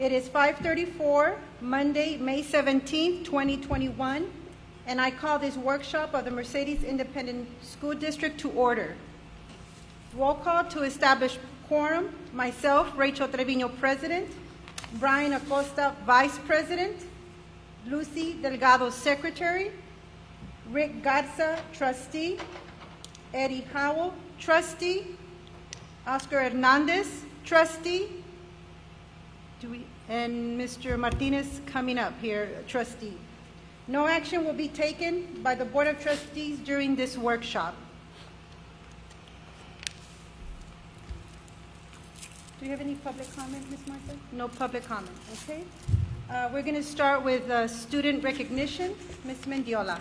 It is 5:34, Monday, May 17th, 2021, and I call this workshop of the Mercedes Independent School District to order. Roll call to establish quorum. Myself, Rachel Trevino, President. Brian Acosta, Vice President. Lucy Delgado, Secretary. Rick Garza, Trustee. Eddie Howell, Trustee. Oscar Hernandez, Trustee. And Mr. Martinez coming up here, Trustee. No action will be taken by the Board of Trustees during this workshop. Do you have any public comment, Ms. Martha? No public comment, okay. We're going to start with student recognition. Ms. Mendiola.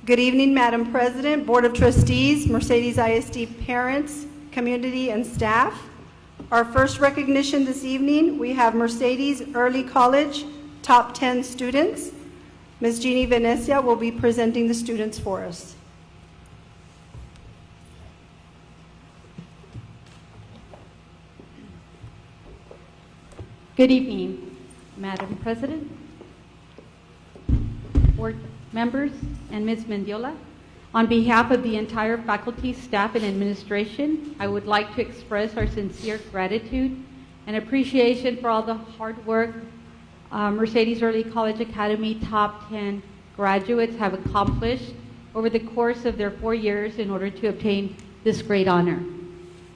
Good evening, Madam President, Board of Trustees, Mercedes ISD parents, community, and staff. Our first recognition this evening, we have Mercedes Early College Top 10 students. Ms. Jeannie Venecia will be presenting the students for us. Good evening, Madam President, board members, and Ms. Mendiola. On behalf of the entire faculty, staff, and administration, I would like to express our sincere gratitude and appreciation for all the hard work Mercedes Early College Academy Top 10 graduates have accomplished over the course of their 4 years in order to obtain this great honor.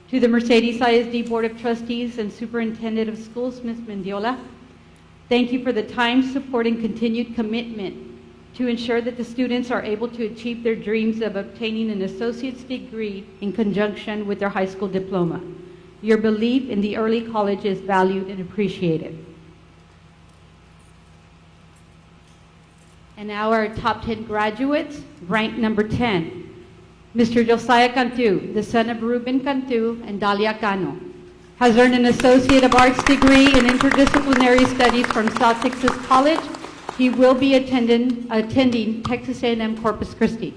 To the Mercedes ISD Board of Trustees and Superintendent of Schools, Ms. Mendiola, thank you for the time, support, and continued commitment to ensure that the students are able to achieve their dreams of obtaining an associate's degree in conjunction with their high school diploma. Your belief in the early college is valued and appreciated. And now our top 10 graduates, ranked number 10. Mr. Josiah Cantu, the son of Ruben Cantu and Dalia Cano, has earned an Associate of Arts degree in Interdisciplinary Studies from South Texas College. He will be attending Texas A&M Corpus Christi.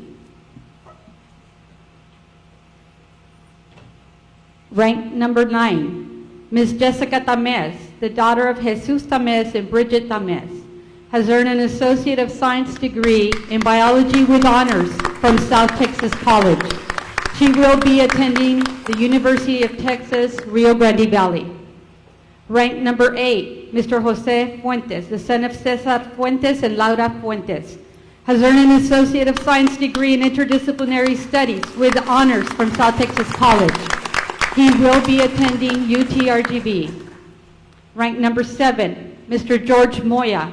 Ranked number 9, Ms. Jessica Tamez, the daughter of Jesus Tamez and Bridget Tamez, has earned an Associate of Science degree in Biology with honors from South Texas College. She will be attending the University of Texas, Rio Grande Valley. Ranked number 8, Mr. Jose Fuentes, the son of Cesar Fuentes and Laura Fuentes, has earned an Associate of Science degree in Interdisciplinary Studies with honors from South Texas College. He will be attending UTRGV. Ranked number 7, Mr. George Moya,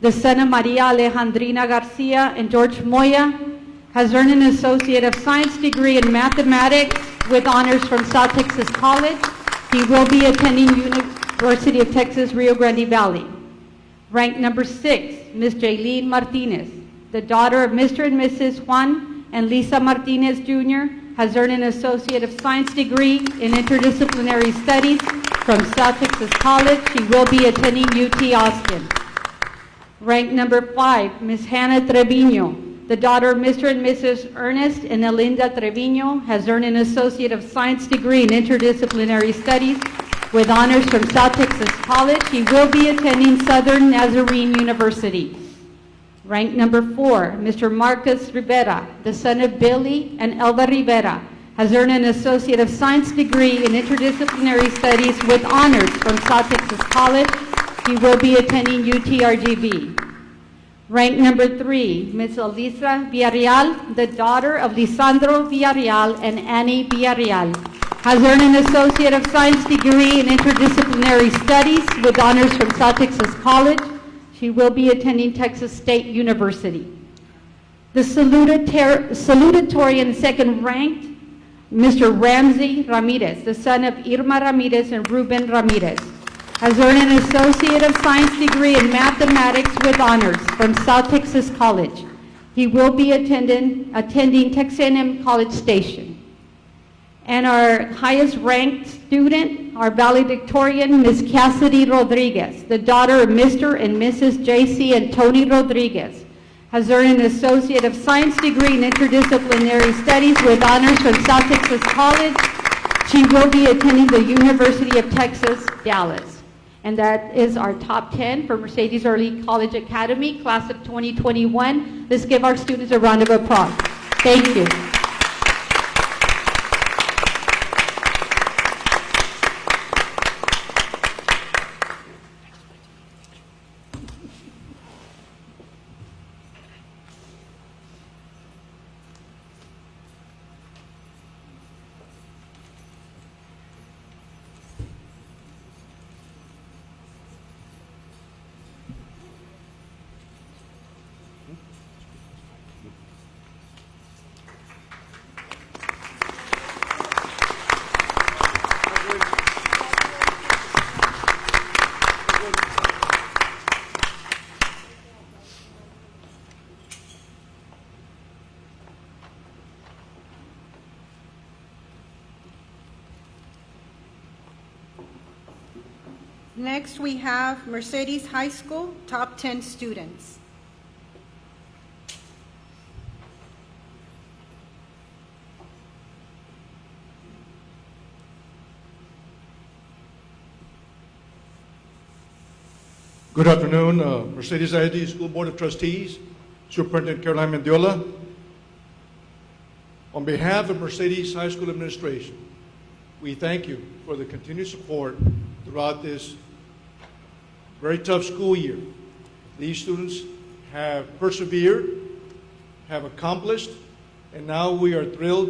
the son of Maria Alejandrina Garcia and George Moya, has earned an Associate of Science degree in Mathematics with honors from South Texas College. He will be attending University of Texas, Rio Grande Valley. Ranked number 6, Ms. Jaylene Martinez, the daughter of Mr. and Mrs. Juan and Lisa Martinez Jr., has earned an Associate of Science degree in Interdisciplinary Studies from South Texas College. She will be attending UT Austin. Ranked number 5, Ms. Hannah Trevino, the daughter of Mr. and Mrs. Ernest and Elinda Trevino, has earned an Associate of Science degree in Interdisciplinary Studies with honors from South Texas College. He will be attending Southern Nazarene University. Ranked number 4, Mr. Marcus Rivera, the son of Billy and Elva Rivera, has earned an Associate of Science degree in Interdisciplinary Studies with honors from South Texas College. He will be attending UTRGV. Ranked number 3, Ms. Elisa Villarreal, the daughter of Lisandro Villarreal and Annie Villarreal, has earned an Associate of Science degree in Interdisciplinary Studies with honors from South Texas College. She will be attending Texas State University. The salutatory and second ranked, Mr. Ramsey Ramirez, the son of Irma Ramirez and Ruben Ramirez, has earned an Associate of Science degree in Mathematics with honors from South Texas College. He will be attending Texas A&M College Station. And our highest ranked student, our valedictorian, Ms. Cassidy Rodriguez, the daughter of Mr. and Mrs. J.C. and Tony Rodriguez, has earned an Associate of Science degree in Interdisciplinary Studies with honors from South Texas College. She will be attending the University of Texas, Dallas. And that is our top 10 for Mercedes Early College Academy, class of 2021. Let's give our students a round of applause. Thank you. Next, we have Mercedes High School, top 10 students. Good afternoon, Mercedes ISD School Board of Trustees, Superintendent Caroline Mendiola. On behalf of Mercedes High School Administration, we thank you for the continued support throughout this very tough school year. These students have persevered, have accomplished, and now we are thrilled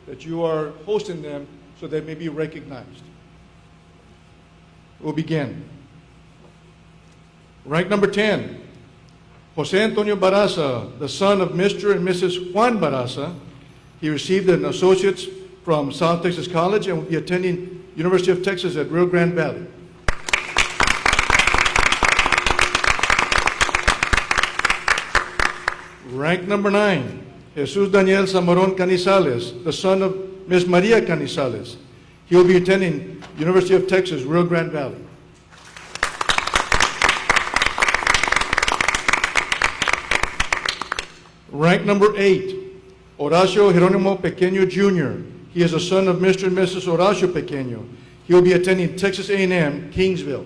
that you are hosting them so they may be recognized. We'll begin. Rank number 10, Jose Antonio Barraza, the son of Mr. and Mrs. Juan Barraza. He received an associate's from South Texas College and will be attending University of Texas at Rio Grande Valley. Rank number 9, Jesus Daniel Zamoron Canizales, the son of Ms. Maria Canizales. He will be attending University of Texas, Rio Grande Valley. Rank number 8, Horacio Jerónimo Pequeño Jr. He is a son of Mr. and Mrs. Horacio Pequeño. He will be attending Texas A&M, Kingsville.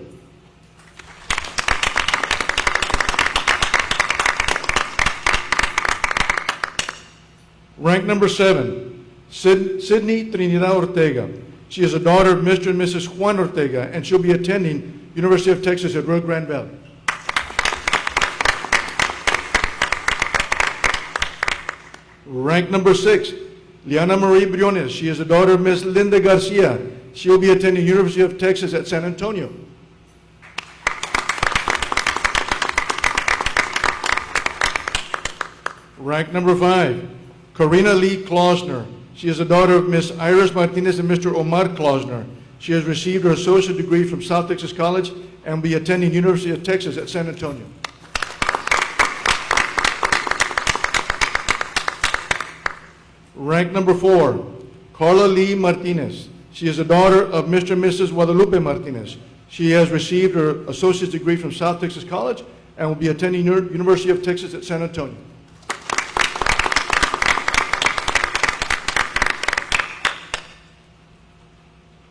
Rank number 7, Sydney Trinidad Ortega. She is a daughter of Mr. and Mrs. Juan Ortega, and she'll be attending University of Texas at Rio Grande Valley. Rank number 6, Liana Marie Briones. She is a daughter of Ms. Linda Garcia. She will be attending University of Texas at San Antonio. Rank number 5, Karina Lee Klausner. She is a daughter of Ms. Iris Martinez and Mr. Omar Klausner. She has received her associate degree from South Texas College and will be attending University of Texas at San Antonio. Rank number 4, Carla Lee Martinez. She is a daughter of Mr. and Mrs. Guadalupe Martinez. She has received her associate's degree from South Texas College and will be attending University of Texas at San Antonio.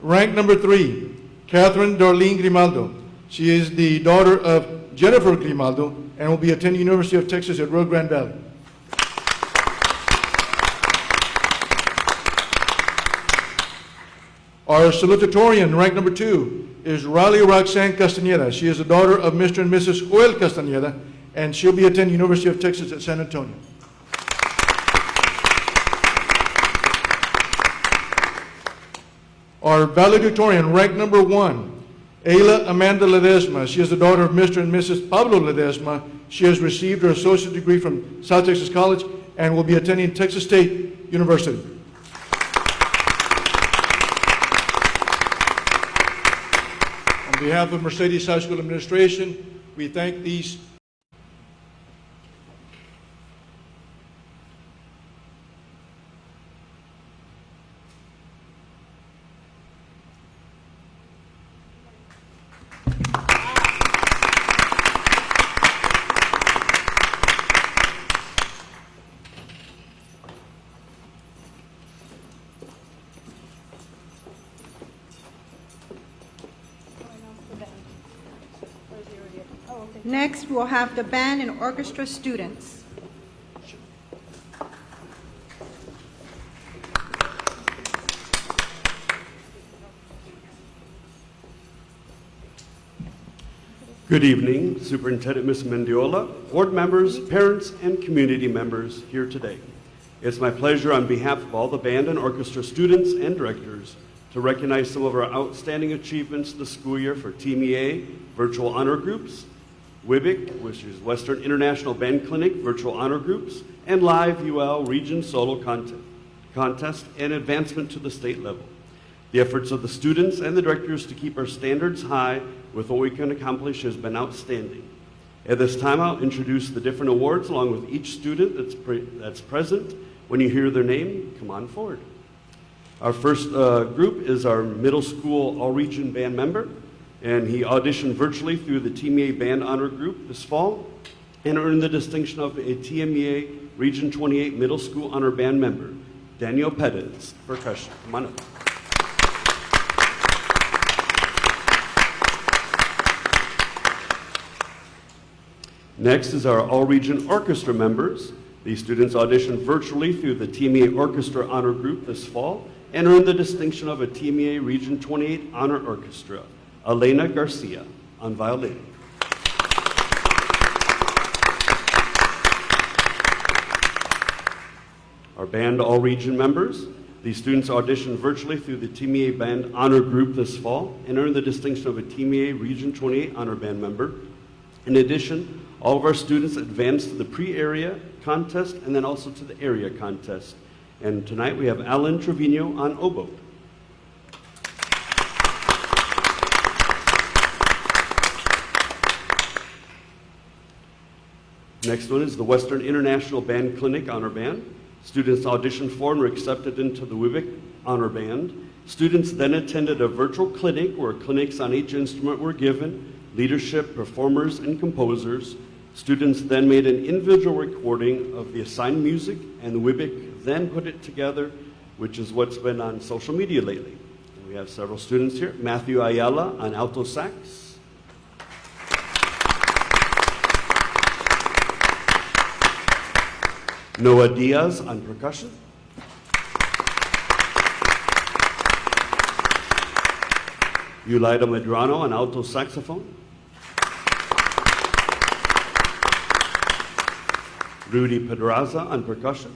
Rank number 3, Catherine Darlene Grimaldo. She is the daughter of Jennifer Grimaldo and will be attending University of Texas at Rio Grande Valley. Our salutatorian, rank number 2, is Raleigh Roxanne Castañeda. She is the daughter of Mr. and Mrs. Joel Castañeda, and she'll be attending University of Texas at San Antonio. Our valedictorian, rank number 1, Ayla Amanda Ledesma. She is the daughter of Mr. and Mrs. Pablo Ledesma. She has received her associate degree from South Texas College and will be attending Texas State University. On behalf of Mercedes High School Administration, we thank these Next, we'll have the band and orchestra students. Good evening, Superintendent Ms. Mendiola, board members, parents, and community members here today. It's my pleasure on behalf of all the band and orchestra students and directors to recognize some of our outstanding achievements this school year for Team EA, Virtual Honor Groups, WIBIC, which is Western International Band Clinic, Virtual Honor Groups, and Live UL Region Solo Contest and advancement to the state level. The efforts of the students and the directors to keep our standards high with what we can accomplish has been outstanding. At this time, I'll introduce the different awards along with each student that's present. When you hear their name, come on forward. Our first group is our middle school all-region band member, and he auditioned virtually through the TMEA Band Honor Group this fall and earned the distinction of a TMEA Region 28 Middle School Honor Band member, Daniel Perez, percussion. Come on up. Next is our all-region orchestra members. These students auditioned virtually through the TMEA Orchestra Honor Group this fall and earned the distinction of a TMEA Region 28 Honor Orchestra, Elena Garcia on violin. Our band all-region members. These students auditioned virtually through the TMEA Band Honor Group this fall and earned the distinction of a TMEA Region 28 Honor Band member. In addition, all of our students advanced to the pre-area contest and then also to the area contest. And tonight we have Alan Trevino on oboe. Next one is the Western International Band Clinic Honor Band. Students auditioned for and were accepted into the WIBIC Honor Band. Students then attended a virtual clinic where clinics on each instrument were given, leadership, performers, and composers. Students then made an individual recording of the assigned music, and the WIBIC then put it together, which is what's been on social media lately. And we have several students here. Matthew Ayala on alto sax. Noah Diaz on percussion. Yulaida Medrano on alto saxophone. Rudy Pedraza on percussion.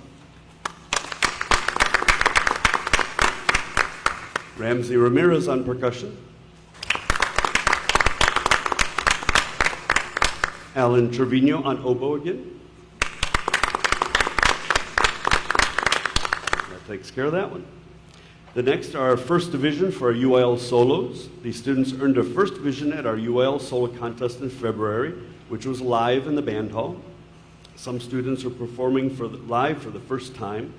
Ramsey Ramirez on percussion. Alan Trevino on oboe again. That takes care of that one. The next are our first division for our UIL solos. These students earned a first division at our UIL solo contest in February, which was live in the band hall. Some students are performing live for the first time.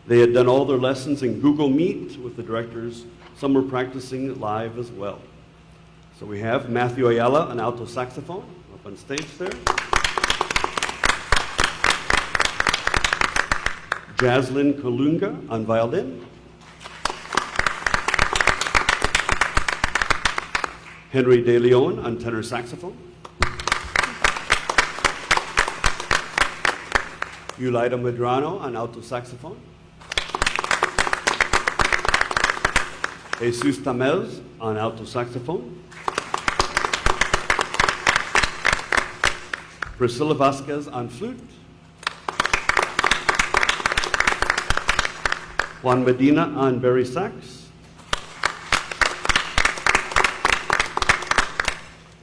They had done all their lessons in Google Meet with the directors. Some were practicing live as well. So we have Matthew Ayala on alto saxophone up on stage there. Jaslyn Kalunga on violin. Henry De Leon on tenor saxophone. Yulaida Medrano on alto saxophone. Jesus Tamez on alto saxophone. Priscilla Vasquez on flute. Juan Medina on bari sax.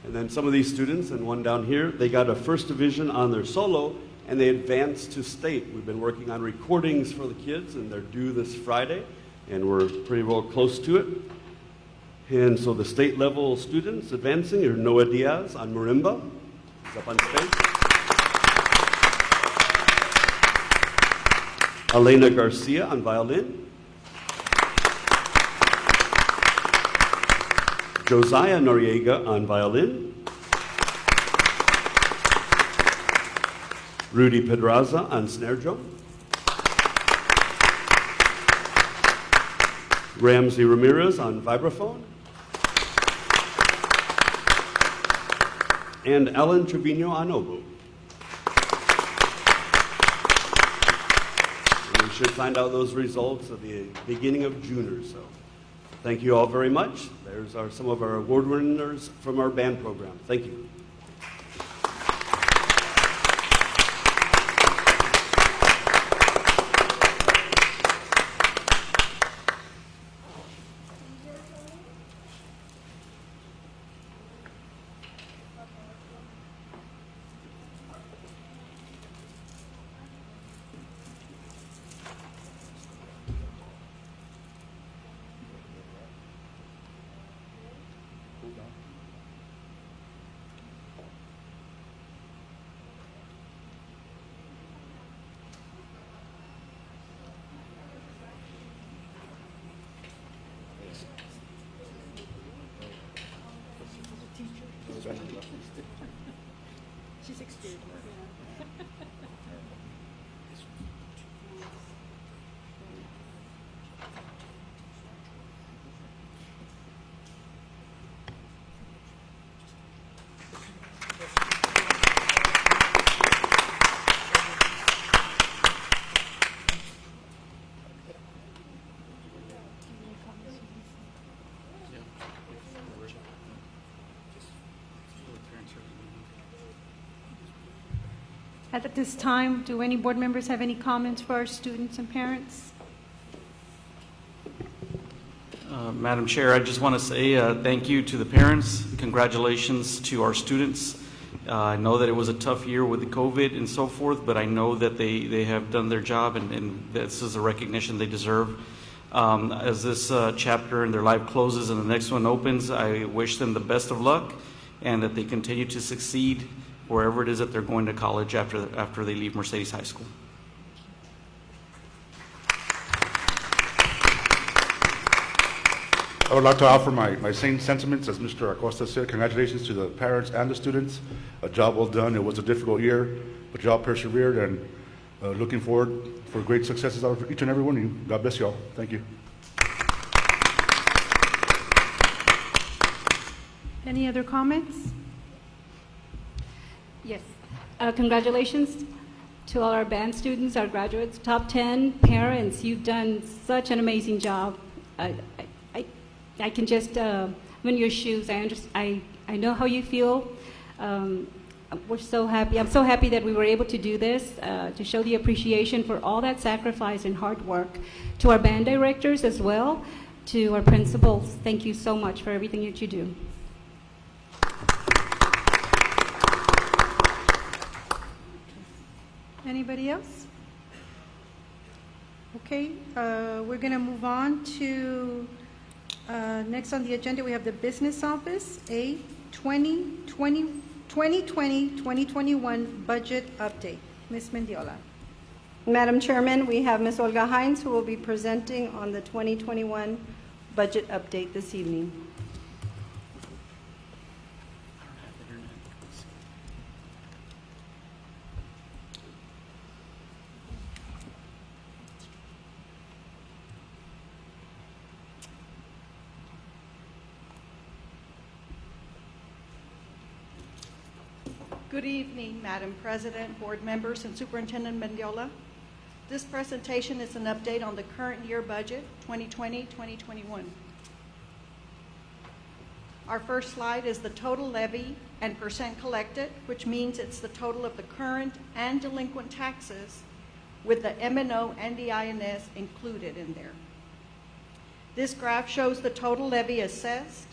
And then some of these students, and one down here, they got a first division on their solo, and they advanced to state. We've been working on recordings for the kids, and they're due this Friday, and we're pretty well close to it. And so the state level students advancing are Noah Diaz on marimba. He's up on stage. Elena Garcia on violin. Josiah Noriega on violin. Rudy Pedraza on snare drum. Ramsey Ramirez on vibraphone. and Ellen Trevino Anobu. We should find out those results at the beginning of June or so. Thank you all very much. There's some of our award winners from our band program. Thank you. She's excused. At this time, do any board members have any comments for our students and parents? Madam Chair, I just want to say thank you to the parents. Congratulations to our students. I know that it was a tough year with the COVID and so forth, but I know that they have done their job, and this is a recognition they deserve. As this chapter in their life closes and the next one opens, I wish them the best of luck and that they continue to succeed wherever it is that they're going to college after they leave Mercedes High School. I would like to offer my same sentiments as Mr. Acosta said. Congratulations to the parents and the students. A job well done. It was a difficult year, but y'all persevered, and looking forward for great successes out of each and every one of you. God bless y'all. Thank you. Any other comments? Yes. Congratulations to all our band students, our graduates, top 10 parents. You've done such an amazing job. I can just, I'm in your shoes. I know how you feel. We're so happy. I'm so happy that we were able to do this, to show the appreciation for all that sacrifice and hard work. To our band directors as well, to our principals, thank you so much for everything that you do. Anybody else? Okay, we're going to move on to, next on the agenda, we have the Business Office, a 2020-2021 budget update. Ms. Mendiola. Madam Chairman, we have Ms. Olga Hines, who will be presenting on the 2021 budget update this evening. Good evening, Madam President, board members, and Superintendent Mendiola. This presentation is an update on the current year budget, 2020-2021. Our first slide is the total levy and percent collected, which means it's the total of the current and delinquent taxes with the M&O and the INS included in there. This graph shows the total levy assessed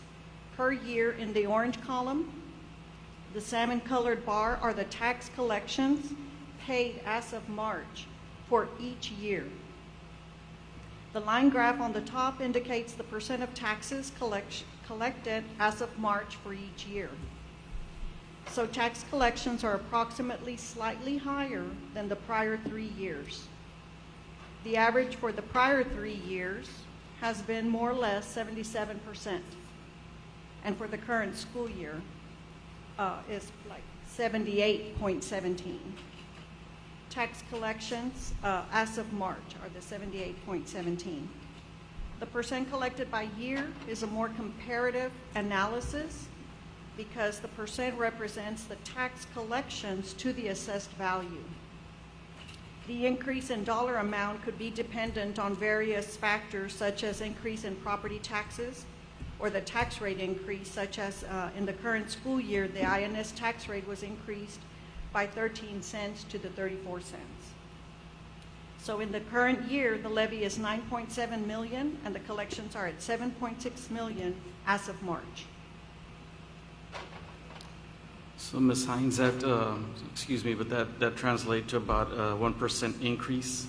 per year in the orange column. The salmon-colored bar are the tax collections paid as of March for each year. The line graph on the top indicates the percent of taxes collected as of March for each year. So tax collections are approximately slightly higher than the prior 3 years. The average for the prior 3 years has been more or less 77%. And for the current school year, is like 78.17. Tax collections as of March are the 78.17. The percent collected by year is a more comparative analysis because the percent represents the tax collections to the assessed value. The increase in dollar amount could be dependent on various factors such as increase in property taxes or the tax rate increase, such as in the current school year, the INS tax rate was increased by 13 cents to the 34 cents. So in the current year, the levy is 9.7 million and the collections are at 7.6 million as of March. So Ms. Hines, excuse me, but that translates to about a 1% increase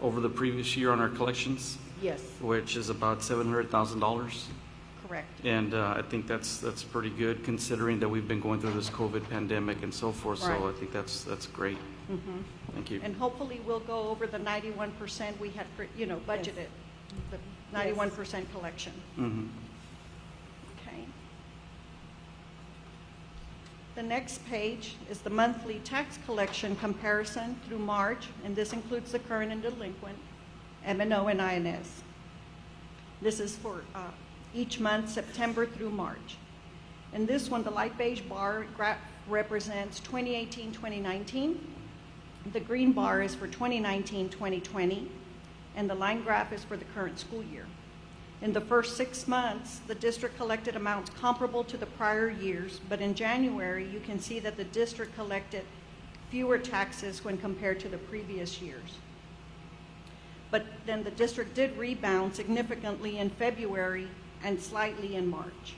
over the previous year on our collections, Yes, which is about $700,000. correct. And I think that's pretty good considering that we've been going through this COVID pandemic and so forth. So Right. I think that's great. Thank you. And hopefully we'll go over the 91% we had, budgeted, the 91% collection. Mhm. Okay. The next page is the monthly tax collection comparison through March, and this includes the current and delinquent, M&O and INS. This is for each month, September through March. In this one, the light beige bar graph represents 2018-2019. The green bar is for 2019-2020, and the line graph is for the current school year. In the first 6 months, the district collected amounts comparable to the prior years, but in January, you can see that the district collected fewer taxes when compared to the previous years. But then the district did rebound significantly in February and slightly in March.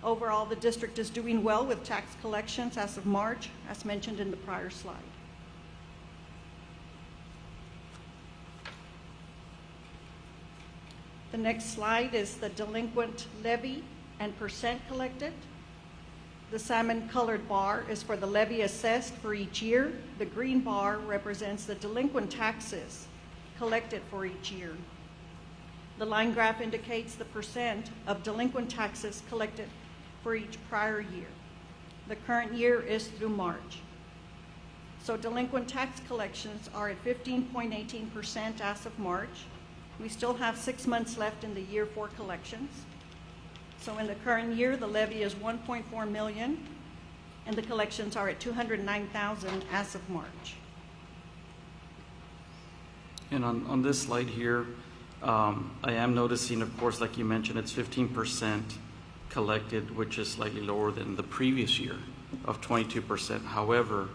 Overall, the district is doing well with tax collections as of March, as mentioned in the prior slide. The next slide is the delinquent levy and percent collected. The salmon-colored bar is for the levy assessed for each year. The green bar represents the delinquent taxes collected for each year. The line graph indicates the percent of delinquent taxes collected for each prior year. The current year is through March. So delinquent tax collections are at 15.18% as of March. We still have 6 months left in the year for collections. So in the current year, the levy is 1.4 million, and the collections are at 209,000 as of March. And on this slide here, I am noticing, of course, like you mentioned, it's 15% collected, which is slightly lower than the previous year of 22%. However,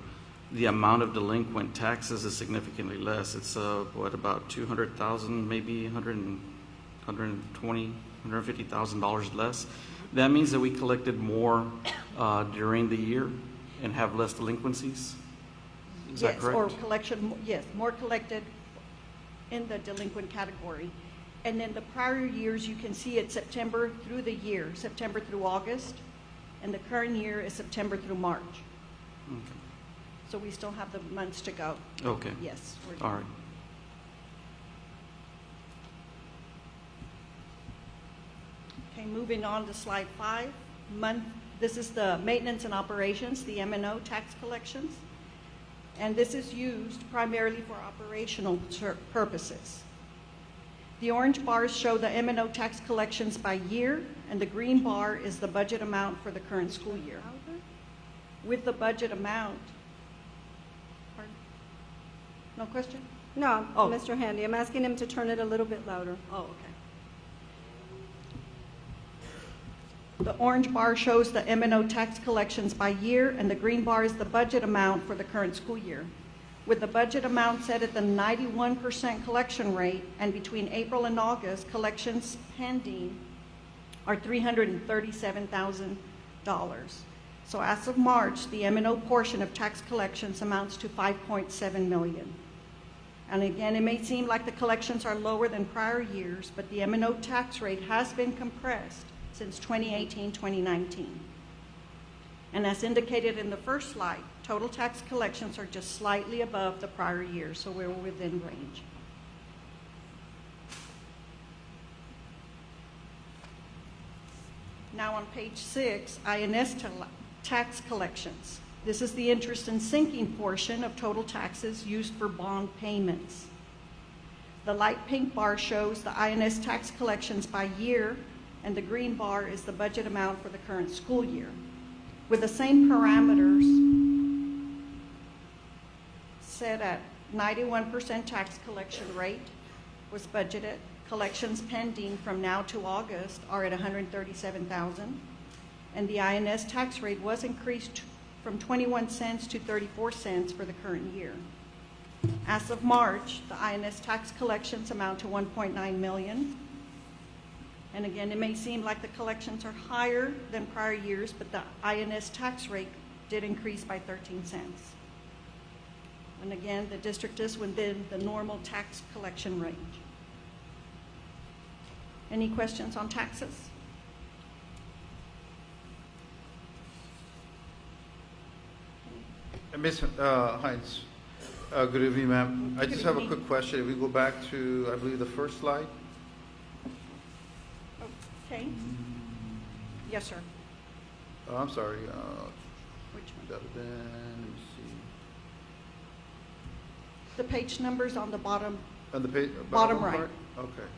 the amount of delinquent taxes is significantly less. It's about 200,000, maybe 120, $150,000 less. That means that we collected more during the year and have less delinquencies. Is that correct? Yes, or collection, yes, more collected in the delinquent category. And then the prior years, you can see it's September through the year, September through August, and the current year is September through March. Okay. So we still have the months to go. Okay. Yes. All right. Okay, moving on to slide 5. This is the maintenance and operations, the M&O tax collections. And this is used primarily for operational purposes. The orange bars show the M&O tax collections by year, and the green bar is the budget amount for the current school year. With the budget amount, pardon? No question? No, Oh. Mr. Handy, I'm asking him to turn it a little bit louder. Oh, okay. The orange bar shows the M&O tax collections by year, and the green bar is the budget amount for the current school year. With the budget amount set at the 91% collection rate, and between April and August, collections pending are $337,000. So as of March, the M&O portion of tax collections amounts to $5.7 million. And again, it may seem like the collections are lower than prior years, but the M&O tax rate has been compressed since 2018-2019. And as indicated in the first slide, total tax collections are just slightly above the prior year, so we're within range. Now on page 6, INS tax collections. This is the interest and sinking portion of total taxes used for bond payments. The light pink bar shows the INS tax collections by year, and the green bar is the budget amount for the current school year. with the same parameters set at 91% tax collection rate was budgeted. Collections pending from now to August are at 137,000, and the INS tax rate was increased from 21 cents to 34 cents for the current year. As of March, the INS tax collections amount to 1.9 million. And again, it may seem like the collections are higher than prior years, but the INS tax rate did increase by 13 cents. And again, the district is within the normal tax collection range. Any questions on taxes? Ms. Hines, good evening, ma'am. I just have a quick question. If we go back to, I believe, the first slide. Okay. Yes, sir. I'm sorry. Which one? Let me see. The page numbers on the bottom. On the page, Bottom right. part? Okay.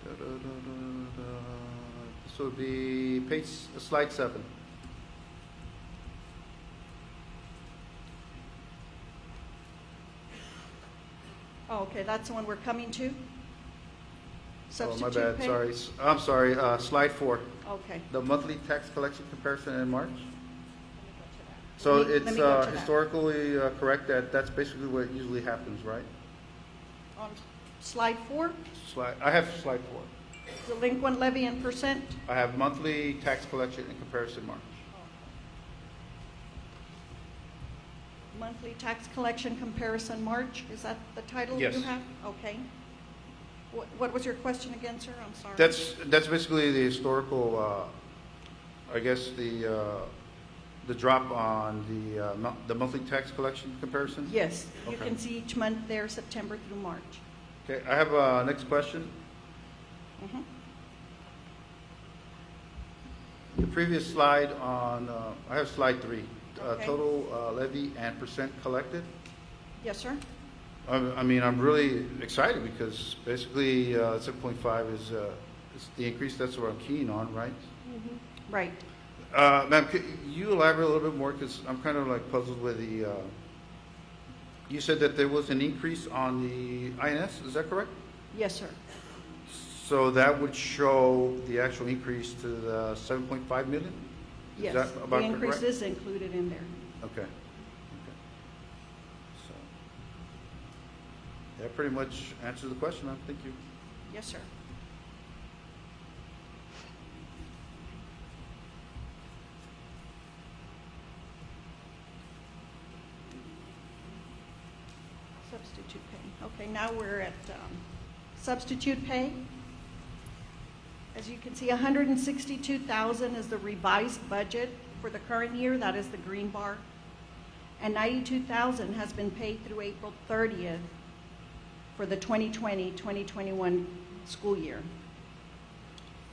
Da-da-da-da-da. This will be page, slide 7. Oh, okay, that's the one we're coming to? Oh, Substitute my bad, pay? sorry. I'm sorry, slide 4. Okay. The monthly tax collection comparison in March. Let me So let me it's go to that. historically correct that that's basically what usually happens, right? On slide 4, Slide, I have slide 4. delinquent levy and percent. I have monthly tax collection in comparison March. Monthly tax collection comparison March, is that the title you Yes. have? Okay. What was your question again, sir? I'm sorry. That's basically the historical, I guess, the drop on the monthly tax collection comparison? Yes, you Okay. can see each month there, September through March. Okay, I have a next question. Mhm. The previous slide on, I have slide 3, Okay. total levy and percent collected. Yes, sir? I mean, I'm really excited because basically 7.5 is the increase. That's what I'm keen on, right? Right. Ma'am, could you elaborate a little bit more because I'm kind of like puzzled with the, you said that there was an increase on the INS, is that correct? Yes, sir. So that would show the actual increase to the 7.5 million? Yes, Is that the about increase correct? is included in there. Okay. So, that pretty much answers the question, ma'am. Thank you. Yes, sir. Substitute pay. Okay, now we're at substitute pay. As you can see, 162,000 is the revised budget for the current year. That is the green bar. And 92,000 has been paid through April 30th for the 2020-2021 school year.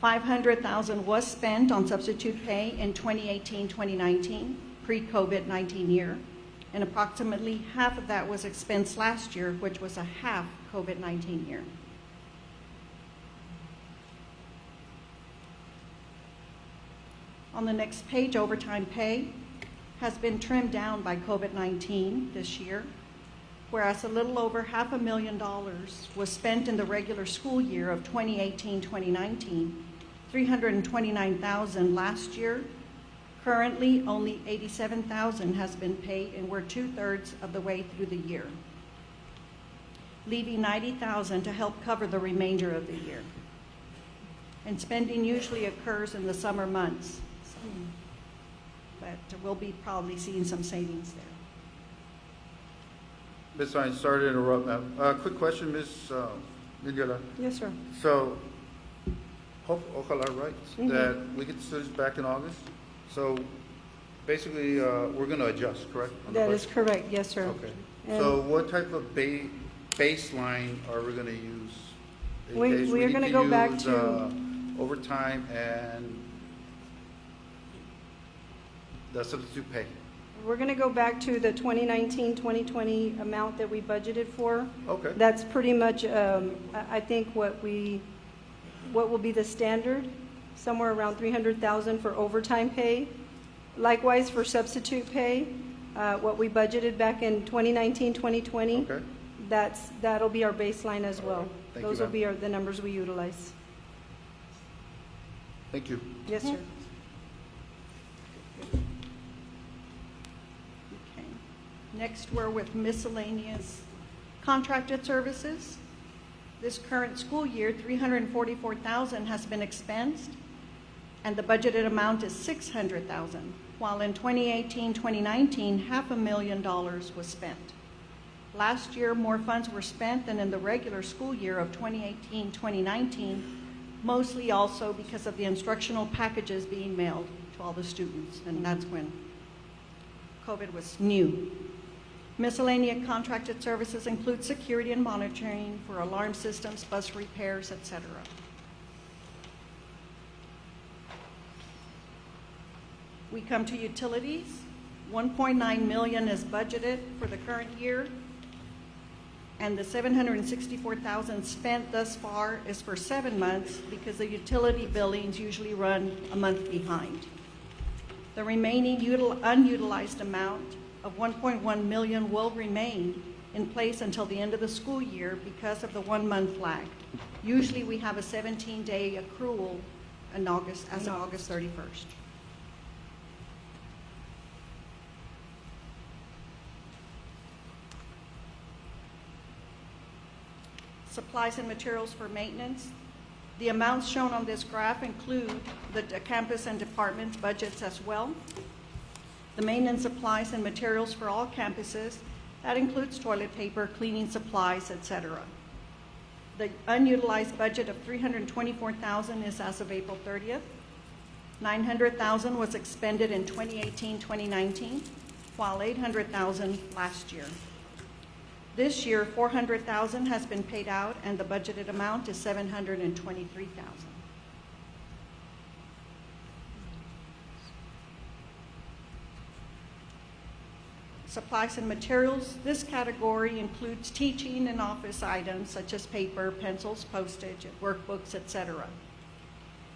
500,000 was spent on substitute pay in 2018-2019, pre-COVID-19 year, and approximately half of that was expensed last year, which was a half COVID-19 year. On the next page, overtime pay has been trimmed down by COVID-19 this year, whereas a little over $500,000 was spent in the regular school year of 2018-2019, $329,000 last year. Currently, only $87,000 has been paid, and we're 2/3 of the way through the year, leaving $90,000 to help cover the remainder of the year. And spending usually occurs in the summer months, but we'll be probably seeing some savings there. Ms. Hines, sorry to interrupt, ma'am. Quick question, Ms. Mendiola. Yes, sir. So, ojalá, right, Mhm. that we get the students back in August? So, basically, we're going to adjust, correct? on the That is budget? correct, yes, sir. Okay. And So what type of baseline are we going to use? in We- case we are need gonna go back use, to- overtime and the substitute pay? we're going to go back to the 2019-2020 amount that we budgeted for. Okay. That's pretty much, I think, what will be the standard, somewhere around 300,000 for overtime pay. Likewise, for substitute pay, what we budgeted back in 2019, 2020, Okay. that'll be our baseline as well. Thank you, Those will ma'am. be the numbers we utilize. Thank you. Yes, sir. Okay. Next, we're with miscellaneous contracted services. This current school year, $344,000 has been expensed, and the budgeted amount is $600,000, while in 2018, 2019, $500,000 was spent. Last year, more funds were spent than in the regular school year of 2018, 2019, mostly also because of the instructional packages being mailed to all the students, and that's when COVID was new. Miscellaneous contracted services include security and monitoring for alarm systems, bus repairs, etc. We come to utilities. $1.9 million is budgeted for the current year, and the $764,000 spent thus far is for 7 months because the utility billings usually run a month behind. The remaining unutilized amount of $1.1 million will remain in place until the end of the school year because of the 1 month lag. Usually we have a 17-day accrual in August, as of August 31st. Supplies and materials for maintenance. The amounts shown on this graph include the campus and department budgets as well. The maintenance supplies and materials for all campuses, that includes toilet paper, cleaning supplies, etc. The unutilized budget of $324,000 is as of April 30th. $900,000 was expended in 2018, 2019, while $800,000 last year. This year, $400,000 has been paid out, and the budgeted amount is $723,000. Supplies and materials. This category includes teaching and office items such as paper, pencils, postage, workbooks, etc.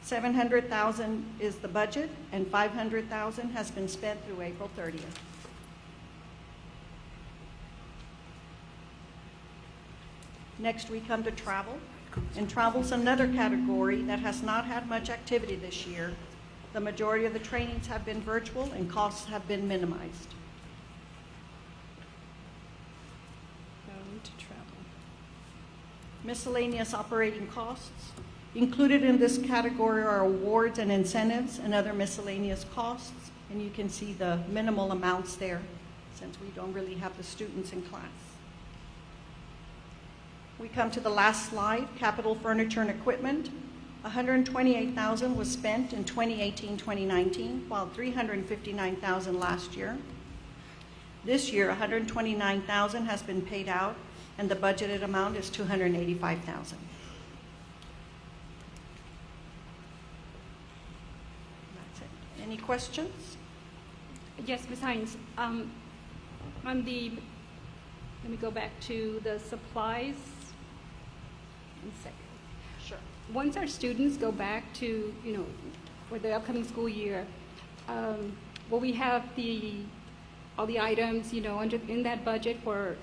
$700,000 is the budget, and $500,000 has been spent through April 30th. Next, we come to travel. And travel is another category that has not had much activity this year. The majority of the trainings have been virtual and costs have been minimized. Miscellaneous operating costs. Included in this category are awards and incentives and other miscellaneous costs, and you can see the minimal amounts there since we don't really have the students in class. We come to the last slide, capital furniture and equipment. $128,000 was spent in 2018-2019, while $359,000 last year. This year, $129,000 has been paid out, and the budgeted amount is $285,000. That's it. Any questions? Yes, Ms. Hines. Let me go back to the supplies. One second. Sure. Once our students go back to, for the upcoming school year, will we have all the items, in that budget for,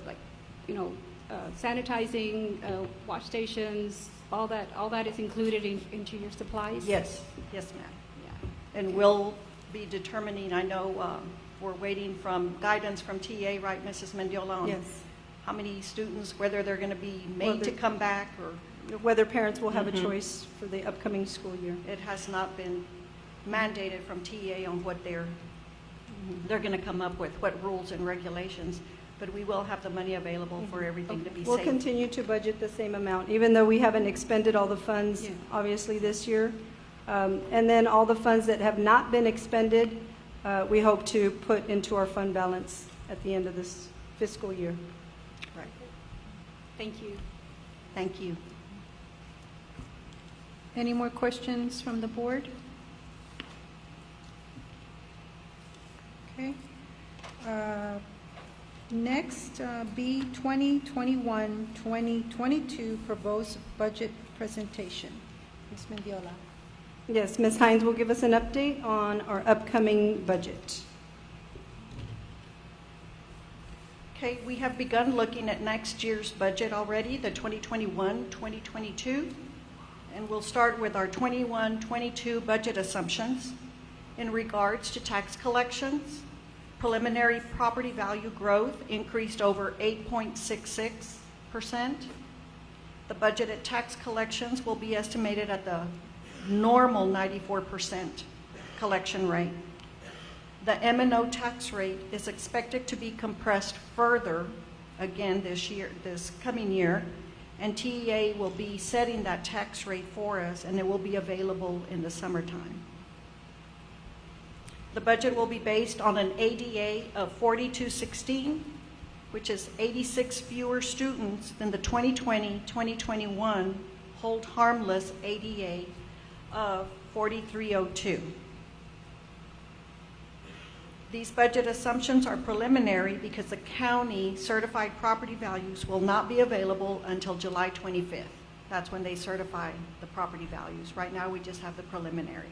sanitizing, wash stations, all that is included into your supplies? Yes, yes, ma'am. Yeah. And we'll be determining, I know we're waiting from guidance from TA, right, Mrs. Mendiola, on Yes. how many students, whether they're going to be made to come back or Whether parents will have a choice for the upcoming school year. it has not been mandated from TA on what they're going to come up with, what rules and regulations, but we will have the money available for everything to be We'll safe. continue to budget the same amount, even though we haven't expended all the funds, Yeah. obviously, this year. And then all the funds that have not been expended, we hope to put into our fund balance at the end of this fiscal year. Right. Thank you. Thank you. Any more questions from the board? Okay. Next, B 2021-2022 proposed budget presentation. Ms. Mendiola. Yes, Ms. Hines will give us an update on our upcoming budget. Okay, we have begun looking at next year's budget already, the 2021-2022, and we'll start with our 21-22 budget assumptions. In regards to tax collections, preliminary property value growth increased over 8.66%. The budgeted tax collections will be estimated at the normal 94% collection rate. The M&O tax rate is expected to be compressed further again this coming year, and TEA will be setting that tax rate for us, and it will be available in the summertime. The budget will be based on an ADA of 4216, which is 86 fewer students than the 2020-2021 hold harmless ADA of 4302. These budget assumptions are preliminary because the county certified property values will not be available until July 25th. That's when they certify the property values. Right now, we just have the preliminary.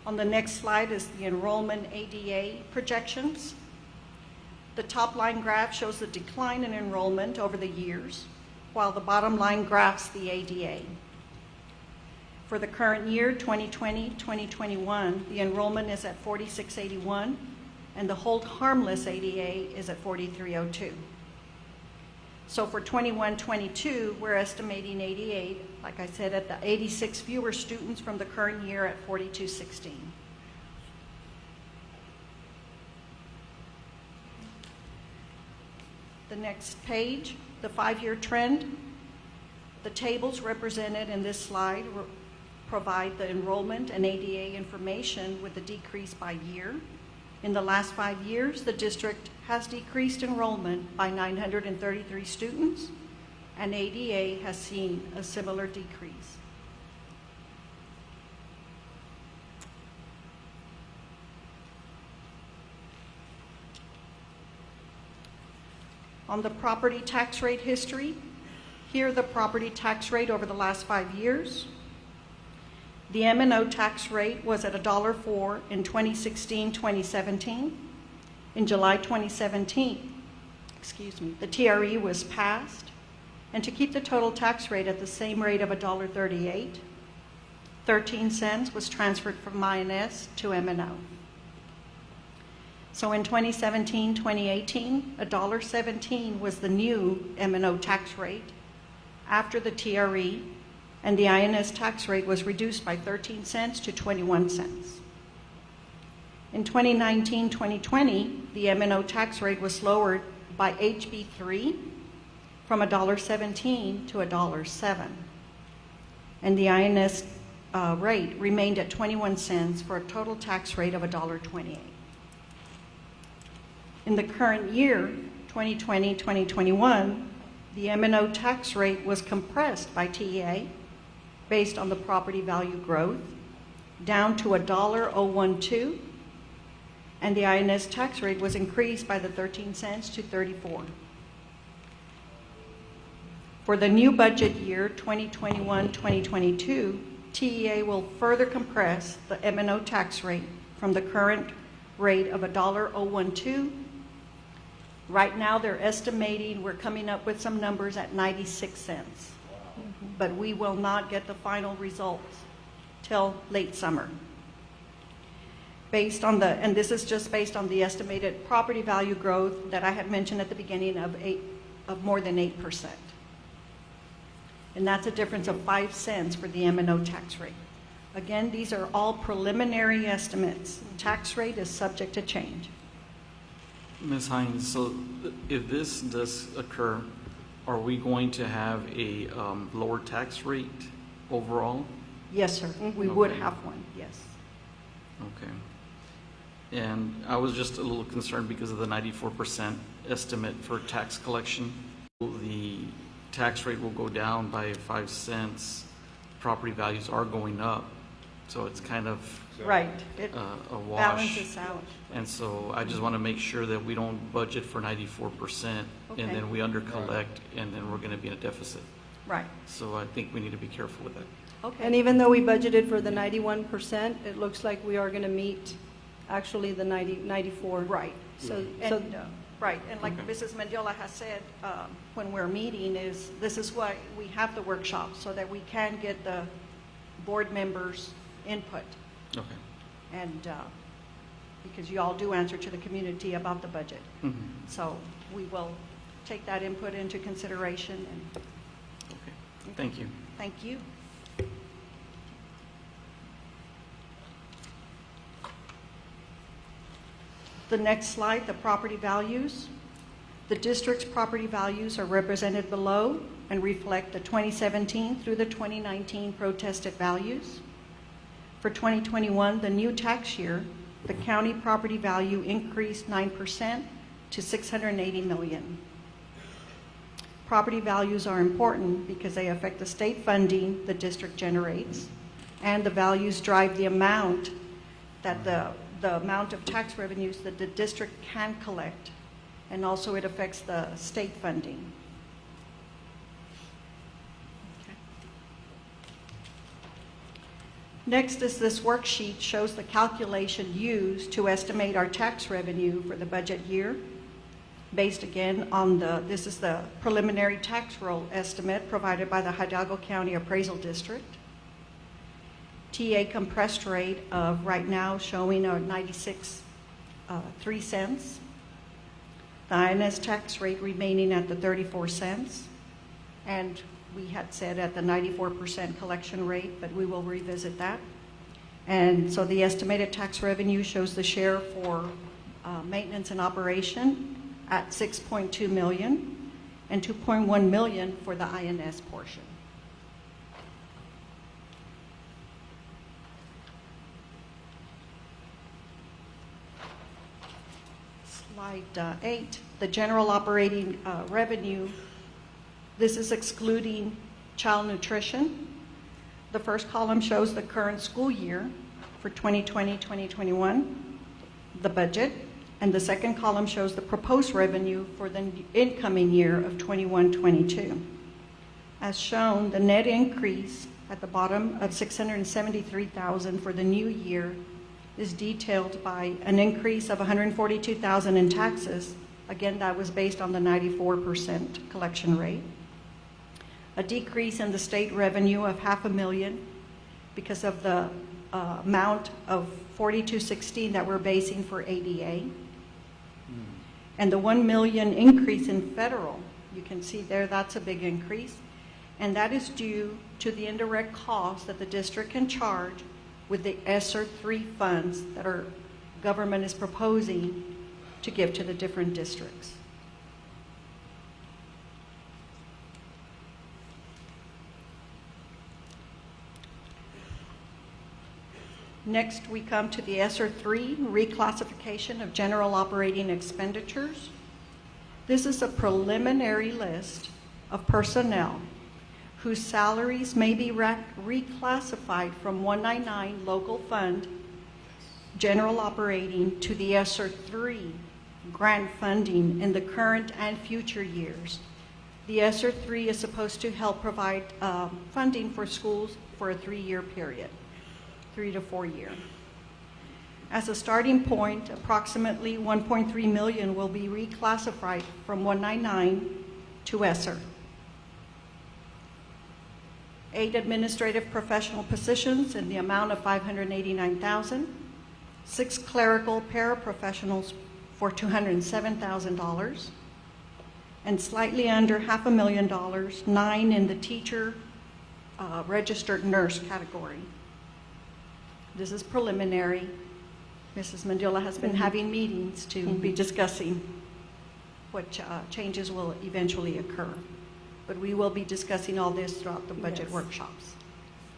On the next slide is the enrollment ADA projections. The top line graph shows the decline in enrollment over the years, while the bottom line graphs the ADA. For the current year, 2020-2021, the enrollment is at 4681, and the hold harmless ADA is at 4302. So for 21-22, we're estimating 88, like I said, at the 86 fewer students from the current year at 4216. The next page, the 5-year trend. The tables represented in this slide provide the enrollment and ADA information with the decrease by year. In the last 5 years, the district has decreased enrollment by 933 students, and ADA has seen a similar decrease. On the property tax rate history, here the property tax rate over the last 5 years. The M&O tax rate was at $1.04 in 2016-2017. In July 2017, the TRE was passed, and to keep the total tax rate at the same rate of $1.38, 13 cents was transferred from INS to M&O. So in 2017-2018, $1.17 was the new M&O tax rate after the TRE, and the INS tax rate was reduced by 13 cents to 21 cents. In 2019-2020, the M&O tax rate was lowered by HB 3 from $1.17 to $1.07, and the INS rate remained at 21 cents for a total tax rate of $1.28. In the current year, 2020-2021, the M&O tax rate was compressed by TEA based on the property value growth down to $1.012, and the INS tax rate was increased by the 13 cents to 34. For the new budget year, 2021-2022, TEA will further compress the M&O tax rate from the current rate of $1.012. Right now, they're estimating, we're coming up with some numbers at 96 cents. But we will not get the final results till late summer. Based on and this is just based on the estimated property value growth that I had mentioned at the beginning of more than 8%. And that's a difference of 5 cents for the M&O tax rate. Again, these are all preliminary estimates. Tax rate is subject to change. Ms. Hines, so if this does occur, are we going to have a lower tax rate overall? Yes, sir. We would Okay. have one, yes. Okay. And I was just a little concerned because of the 94% estimate for tax collection. The tax rate will go down by 5 cents. Property values are going up. So it's kind of Right. It a wash. balances out. And so I just want to make sure that we don't budget for 94% Okay. and then we undercollect and then we're going to be in a deficit. Right. So I think we need to be careful with that. Okay. And even though we budgeted for the 91%, it looks like we are going to meet actually the 94. Right. So, And, right, and like Okay. Mrs. Mendiola has said, when we're meeting, this is why we have the workshop, so that we can get the board members' input. Okay. And, because you all do answer to the community about the budget. Mhm. So we will take that input into consideration, and Okay. Thank you. thank you. The next slide, the property values. The district's property values are represented below and reflect the 2017 through the 2019 protested values. For 2021, the new tax year, the county property value increased 9% to $680 million. Property values are important because they affect the state funding the district generates, and the values drive the amount that the amount of tax revenues that the district can collect, and also it affects the state funding. Okay. Next is this worksheet shows the calculation used to estimate our tax revenue for the budget year, based again on this is the preliminary tax roll estimate provided by the Hidalgo County Appraisal District. TA compressed rate of right now showing a 96.3 cents. The INS tax rate remaining at the 34 cents. And we had said at the 94% collection rate, but we will revisit that. And so the estimated tax revenue shows the share for maintenance and operation at $6.2 million and $2.1 million for the INS portion. Slide 8, the general operating revenue. This is excluding child nutrition. The first column shows the current school year for 2020-2021, the budget, and the second column shows the proposed revenue for the incoming year of 21-22. As shown, the net increase at the bottom of $673,000 for the new year is detailed by an increase of $142,000 in taxes. Again, that was based on the 94% collection rate. A decrease in the state revenue of $500,000 because of the amount of 4216 that we're basing for ADA. And the $1 million increase in federal, you can see there, that's a big increase. And that is due to the indirect costs that the district can charge with the ESSER 3 funds that our government is proposing to give to the different districts. Next, we come to the ESSER 3 reclassification of general operating expenditures. This is a preliminary list of personnel whose salaries may be reclassified from 199 local fund general operating to the ESSER 3 grant funding in the current and future years. The ESSER 3 is supposed to help provide funding for schools for a 3-year period, 3 to 4 year. As a starting point, approximately $1.3 million will be reclassified from 199 to ESSER. 8 administrative professional positions in the amount of $589,000, 6 clerical paraprofessionals for $207,000, and slightly under $500,000, 9 in the teacher registered nurse category. This is preliminary. Mrs. Mendiola has been having meetings to be discussing what changes will eventually occur. But we will be discussing all this throughout the budget Yes. workshops.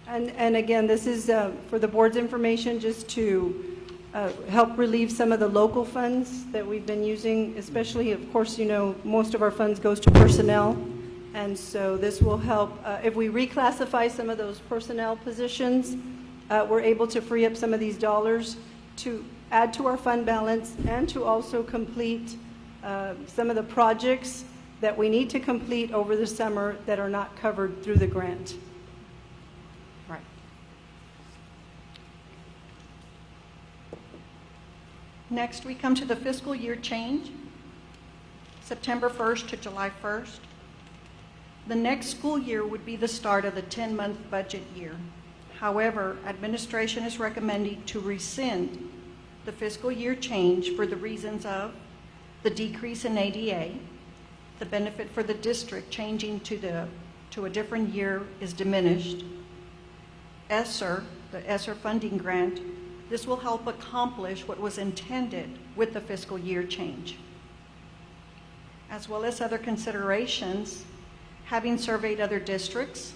And again, this is for the board's information, just to help relieve some of the local funds that we've been using, especially, of course, you know, most of our funds goes to personnel. And so this will help, if we reclassify some of those personnel positions, we're able to free up some of these dollars to add to our fund balance and to also complete some of the projects that we need to complete over the summer that are not covered through the grant. Right. Next, we come to the fiscal year change, September 1st to July 1st. The next school year would be the start of the 10-month budget year. However, administration is recommending to rescind the fiscal year change for the reasons of the decrease in ADA, the benefit for the district changing to a different year is diminished, ESSER, the ESSER funding grant. This will help accomplish what was intended with the fiscal year change. As well as other considerations, having surveyed other districts,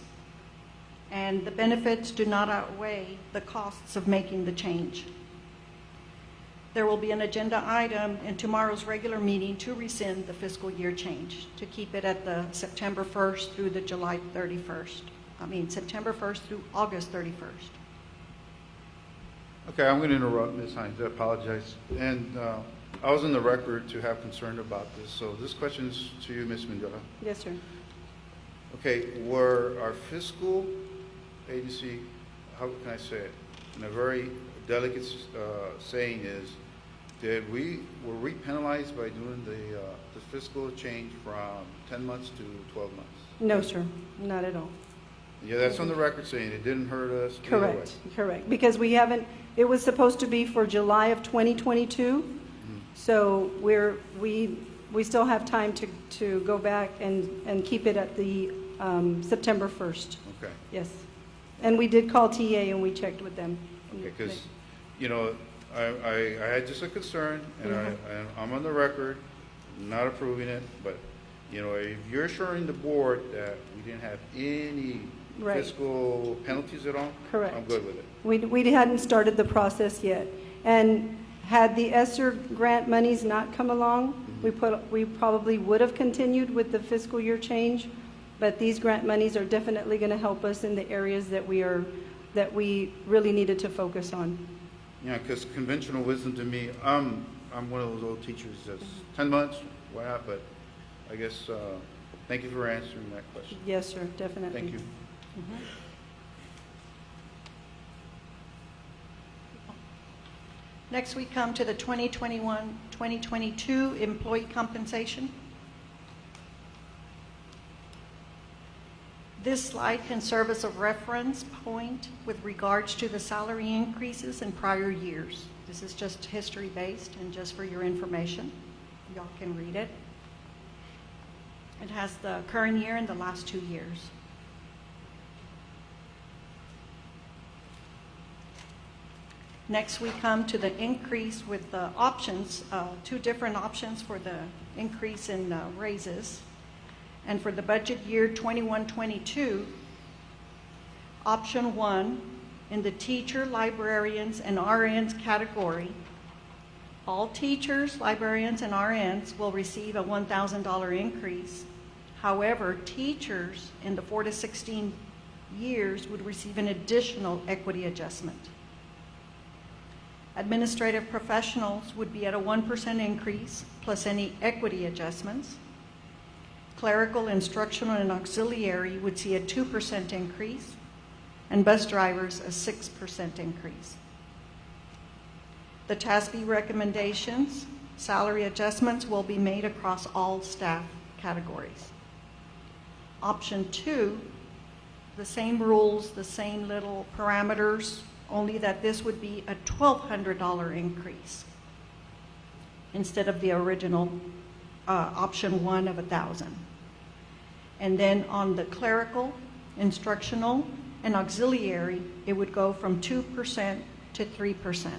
and the benefits do not outweigh the costs of making the change. There will be an agenda item in tomorrow's regular meeting to rescind the fiscal year change, to keep it at the September 1st through the July 31st. September 1st through August 31st. Okay, I'm going to interrupt, Ms. Hines. I apologize. And I was in the record to have concern about this. So this question is to you, Ms. Mendiola. Yes, sir. Okay, were our fiscal agency, how can I say it, in a very delicate saying is, were we penalized by doing the fiscal change from 10 months to 12 months? No, sir, not at all. Yeah, that's on the record saying it didn't hurt us either way. Correct, because we haven't, it was supposed to be for July of 2022, so we still have time to go back and keep it at the September 1st. Okay. Yes, and we did call TA and we checked with them. Okay, because, you know, I had just a concern, and I'm on the record, not approving it, but, you know, if you're assuring the board that we didn't have any Right. fiscal penalties at all, Correct. I'm good with it. We hadn't started the process yet, and had the ESSER grant monies not come along, we probably would have continued with the fiscal year change, but these grant monies are definitely going to help us in the areas that we really needed to focus on. Yeah, because conventional wisdom to me, I'm one of those old teachers that's 10 months, why not? But I guess, thank you for answering that question. Yes, sir, definitely. Thank you. Next, we come to the 2021-2022 employee compensation. This slide can serve as a reference point with regards to the salary increases in prior years. This is just history-based and just for your information. Y'all can read it. It has the current year and the last 2 years. Next, we come to the increase with the options, 2 different options for the increase in raises. And for the budget year 21-22, option 1, in the teacher, librarians, and RNs category, all teachers, librarians, and RNs will receive a $1,000 increase. However, teachers in the 4 to 16 years would receive an additional equity adjustment. Administrative professionals would be at a 1% increase plus any equity adjustments. Clerical, instructional, and auxiliary would see a 2% increase, and bus drivers a 6% increase. The TASB recommendations, salary adjustments will be made across all staff categories. Option 2, the same rules, the same little parameters, only that this would be a $1,200 increase instead of the original option 1 of $1,000. And then on the clerical, instructional, and auxiliary, it would go from 2% to 3%.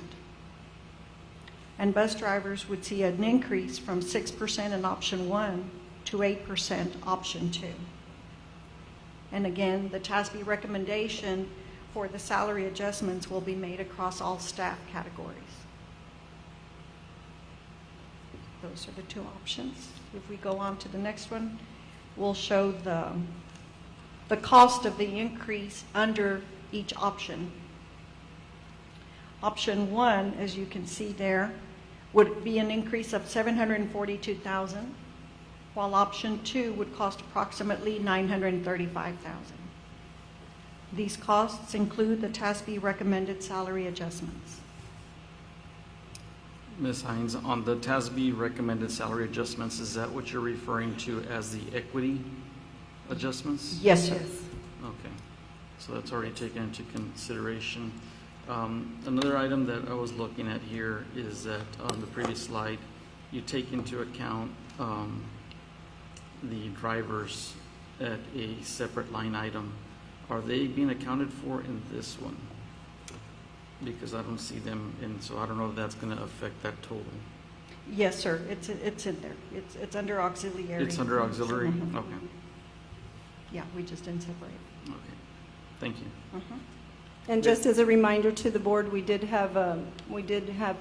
And bus drivers would see an increase from 6% in option 1 to 8% option 2. And again, the TASB recommendation for the salary adjustments will be made across all staff categories. Those are the 2 options. If we go on to the next one, we'll show the cost of the increase under each option. Option 1, as you can see there, would be an increase of $742,000, while option 2 would cost approximately $935,000. These costs include the TASB recommended salary adjustments. Ms. Hines, on the TASB recommended salary adjustments, is that what you're referring to as the equity adjustments? Yes, sir. Okay, so that's already taken into consideration. Another item that I was looking at here is that on the previous slide, you take into account the drivers at a separate line item. Are they being accounted for in this one? Because I don't see them, and so I don't know if that's going to affect that total. Yes, sir. It's in there. It's under auxiliary. It's under auxiliary? Mhm. Okay, Yeah, we just didn't separate. okay. Thank you. Mhm. And just as a reminder to the board, we did have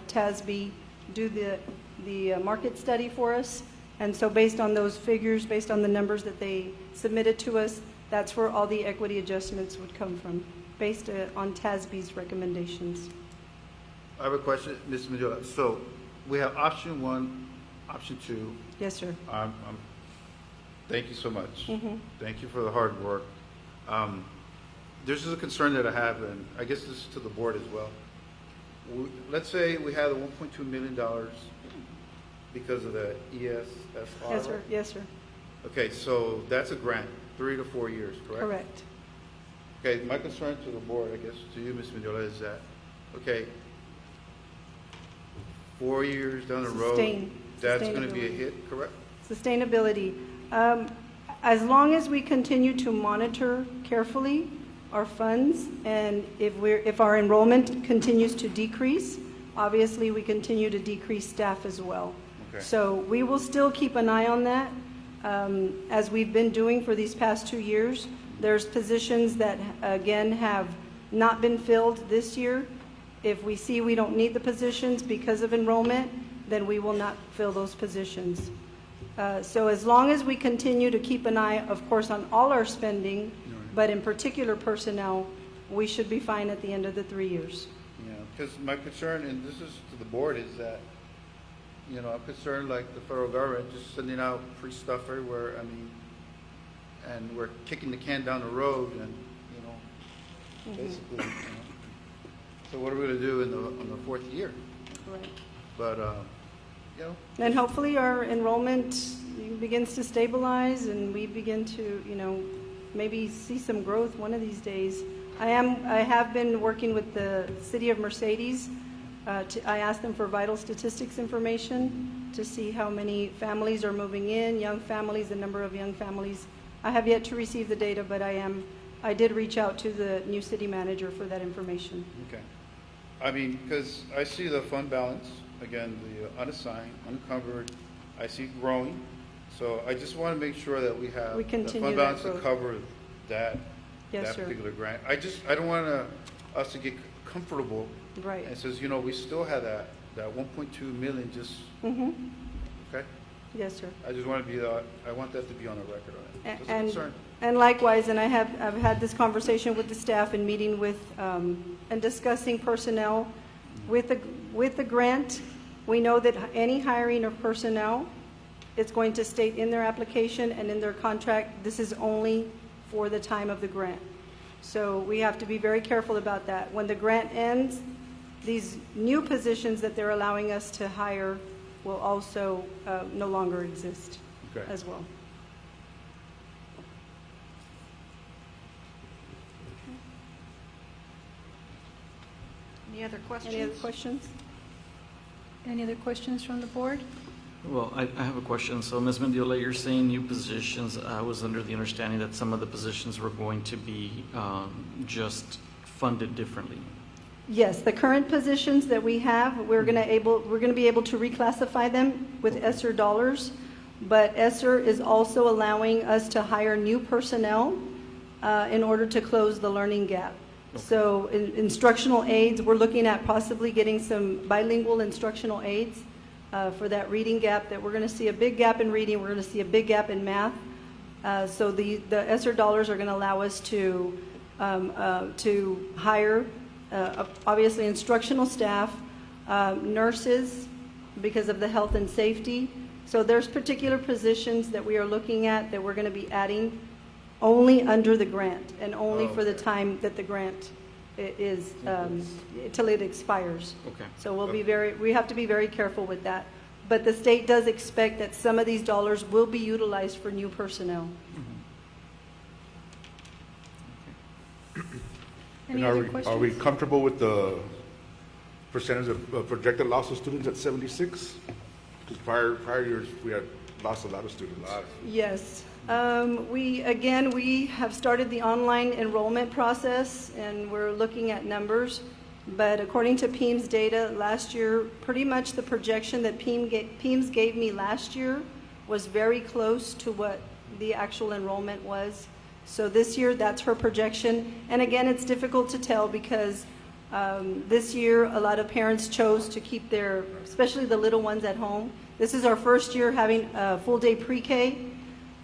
TASB do the market study for us. And so based on those figures, based on the numbers that they submitted to us, that's where all the equity adjustments would come from, based on TASB's recommendations. I have a question, Ms. Mendiola. So we have option 1, option 2. Yes, sir. Thank you so much. Mhm. Thank you for the hard work. This is a concern that I have, and I guess this is to the board as well. Let's say we had the $1.2 million because of the ESSR. Yes, sir. Yes, sir. Okay, so that's a grant, 3 to 4 years, correct? Correct. Okay, my concern to the board, I guess, to you, Ms. Mendiola, is that, okay, 4 years down the road, that's going to be a Sustainability. hit, correct? Sustainability. As long as we continue to monitor carefully our funds, and if our enrollment continues to decrease, obviously we continue to decrease staff as well. Okay. So we will still keep an eye on that, as we've been doing for these past 2 years. There's positions that, again, have not been filled this year. If we see we don't need the positions because of enrollment, then we will not fill those positions. So as long as we continue to keep an eye, of course, on all our spending, but in particular personnel, we should be fine at the end of the 3 years. Yeah, because my concern, and this is to the board, is that, you know, I'm concerned like the federal government just sending out free stuff everywhere. I mean, and we're kicking the can down the road, and, you know, basically, you know. So what are we going to do on the 4th year? Right. But, you know. And hopefully our enrollment begins to stabilize and we begin to, you know, maybe see some growth one of these days. I have been working with the city of Mercedes. I asked them for vital statistics information to see how many families are moving in, young families, the number of young families. I have yet to receive the data, but I did reach out to the new city manager for that information. Okay. I mean, because I see the fund balance, again, the unassigned, uncovered, I see growing. So I just want to make sure that we have We the continue fund that balance to growth. cover that, Yes, that sir. particular grant. I don't want us to get comfortable. Right. And it says, you know, we still have that 1.2 million just, Mm-hmm. okay? Yes, sir. I just want to be, I want that to be on the record on it. Just a And, concern. and likewise, and I've had this conversation with the staff and meeting with, and discussing personnel. With the grant, we know that any hiring of personnel, it's going to state in their application and in their contract, this is only for the time of the grant. So we have to be very careful about that. When the grant ends, these new positions that they're allowing us to hire will also no longer exist Okay. as well. Any other questions? Any other questions? Any other questions from the board? Well, I have a question. So, Ms. Mendiola, you're saying new positions. I was under the understanding that some of the positions were going to be just funded differently. Yes, the current positions that we have, we're going to be able to reclassify them with ESSER dollars, but ESSER is also allowing us to hire new personnel in order to close the learning gap. Okay. So instructional aides, we're looking at possibly getting some bilingual instructional aides for that reading gap, that we're going to see a big gap in reading, we're going to see a big gap in math. So the ESSER dollars are going to allow us to hire obviously instructional staff, nurses, because of the health and safety. So there's particular positions that we are looking at that we're going to be adding only under the grant and only for the time that the grant is, till it expires. Okay. So we have to be very careful with that. But the state does expect that some of these dollars will be utilized for new personnel. Any And other are we questions? comfortable with the percentage of projected loss of students at 76? Because prior years, we had lost a lot of students. Yes. We have started the online enrollment process, and we're looking at numbers. But according to PEMS data, last year, pretty much the projection that PEMS gave me last year was very close to what the actual enrollment was. So this year, that's her projection. And again, it's difficult to tell because this year, a lot of parents chose to keep their, especially the little ones at home. This is our first year having a full-day pre-K,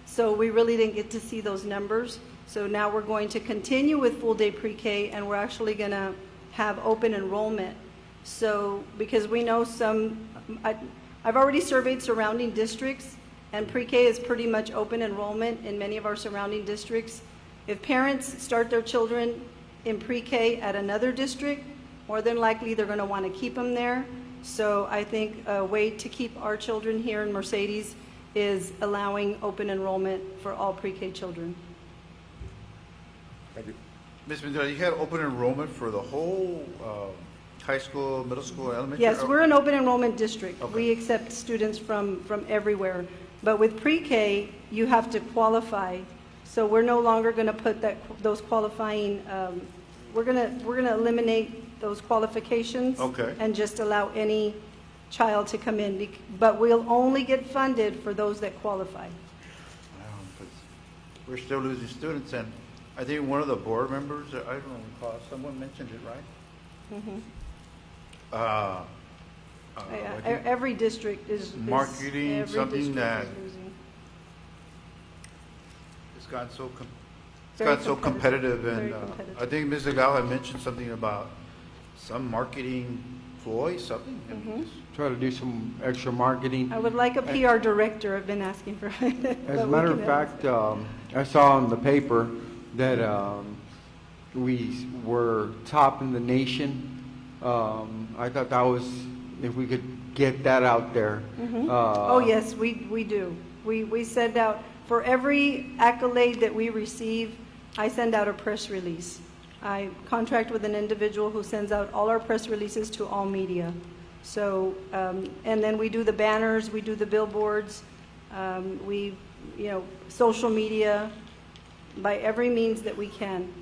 so we really didn't get to see those numbers. So now we're going to continue with full-day pre-K, and we're actually going to have open enrollment. So, because we know I've already surveyed surrounding districts, and pre-K is pretty much open enrollment in many of our surrounding districts. If parents start their children in pre-K at another district, more than likely they're going to want to keep them there. So I think a way to keep our children here in Mercedes is allowing open enrollment for all pre-K children. Thank you. Ms. Mendola, you had open enrollment for the whole high school, middle school, elementary? Yes, we're an open enrollment district. Okay. We accept students from everywhere. But with pre-K, you have to qualify. So we're no longer going to put those qualifying, we're going to eliminate those qualifications. Okay. And just allow any child to come in. But we'll only get funded for those that qualify. Because we're still losing students, and I think one of the board members, I don't recall, someone mentioned it, right? What do you- Every district is. Marketing, every something district that- is losing. It's gotten so Very competitive, Very and competitive. I think Ms. Legal had mentioned something about some marketing ploy, something. I mean, just- Try to do some extra marketing. I would like a PR director. I've been asking for. As a matter of fact, I saw in the paper that we were top in the nation. I thought that was, if we could get that out there. Oh, yes, we do. We send out, for every accolade that we receive, I send out a press release. I contract with an individual who sends out all our press releases to all media. So, and then we do the banners, we do the billboards, social media, by every means that we can.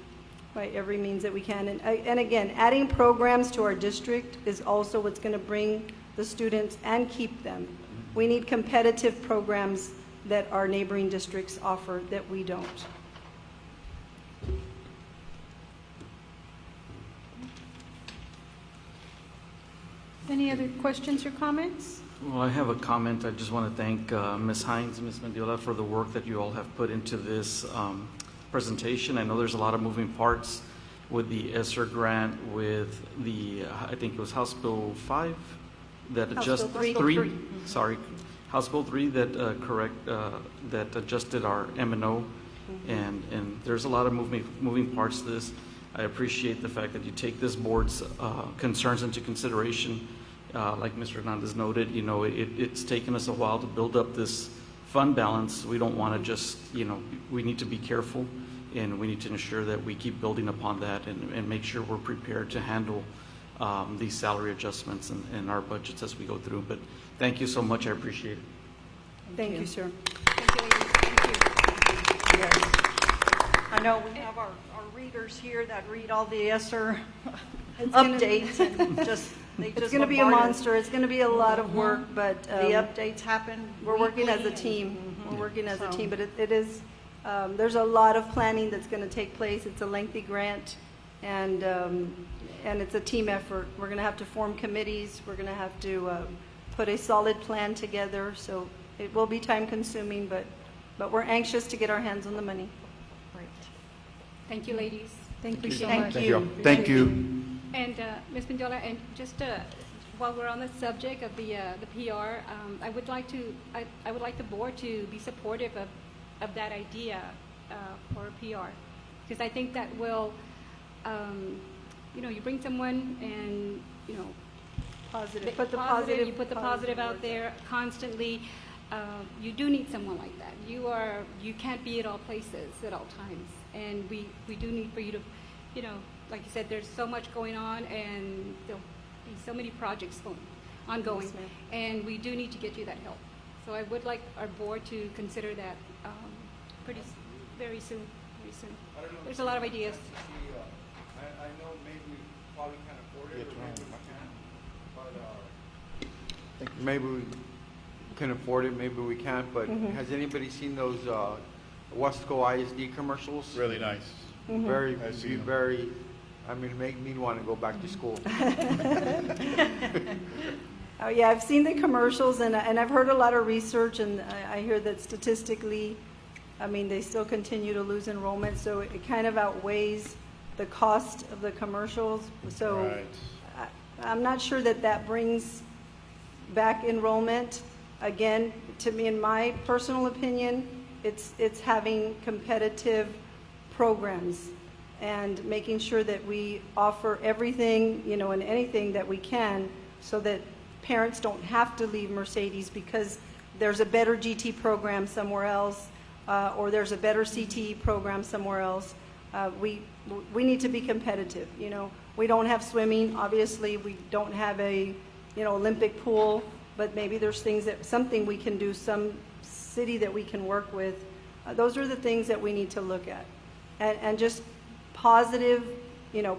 By every means that we can. And again, adding programs to our district is also what's going to bring the students and keep them. We need competitive programs that our neighboring districts offer that we don't. Any other questions or comments? Well, I have a comment. I just want to thank Ms. Hines and Ms. Mendiola for the work that you all have put into this presentation. I know there's a lot of moving parts with the ESSER grant, with the, I think it was House Bill 5 that House Bill 3. Sorry, House Bill 3 that that adjusted our M&O, and there's a lot of moving parts to this. I appreciate the fact that you take this board's concerns into consideration. Like Mr. Hernandez noted, it's taken us a while to build up this fund balance. We don't want to just, we need to be careful, and we need to ensure that we keep building upon that and make sure we're prepared to handle these salary adjustments and our budgets as we go through. But thank you so much. I appreciate it. Thank you, sir. Thank you, ladies. Thank you. Yes. I know we have our readers here that read all the ESSER updates and It's going to be a monster. It's going to be a lot of work, but The updates happen. we're working as a weekly team. and- We're working as a So- team, but it is, there's a lot of planning that's going to take place. It's a lengthy grant, and it's a team effort. We're going to have to form committees. We're going to have to put a solid plan together. So it will be time consuming, but we're anxious to get our hands on the money. Great. Thank you, ladies. Thank you so Thank much. you. Thank you. Ms. Mendiola, and just while we're on the subject of the PR, I would like the board to be supportive of that idea for a PR, because I think that will, you bring someone and, Positive, put the you positive. put the positive out there constantly. You do need someone like that. You can't be at all places at all times, and we do need for you to, like you said, there's so much going on, and there'll be so many projects ongoing, Yes, ma'am. and we do need to get you that help. So I would like our board to consider that very soon. Very soon. There's a lot of ideas. I know maybe we probably can't afford it, or maybe we can, but maybe we can afford it, maybe we can't, but has anybody seen those Wasco ISD commercials? Really nice. Very, I've seen 'em. very, make me want to go back to school. Oh, yeah, I've seen the commercials, and I've heard a lot of research, and I hear that statistically, they still continue to lose enrollment, so it kind of outweighs the cost of the commercials. So Right. I'm not sure that brings back enrollment. Again, to me, in my personal opinion, it's having competitive programs and making sure that we offer everything, and anything that we can, so that parents don't have to leave Mercedes because there's a better GT program somewhere else, or there's a better CTE program somewhere else. We need to be competitive. We don't have swimming, obviously. We don't have a Olympic pool, but maybe there's something we can do, some city that we can work with. Those are the things that we need to look at, and just positive,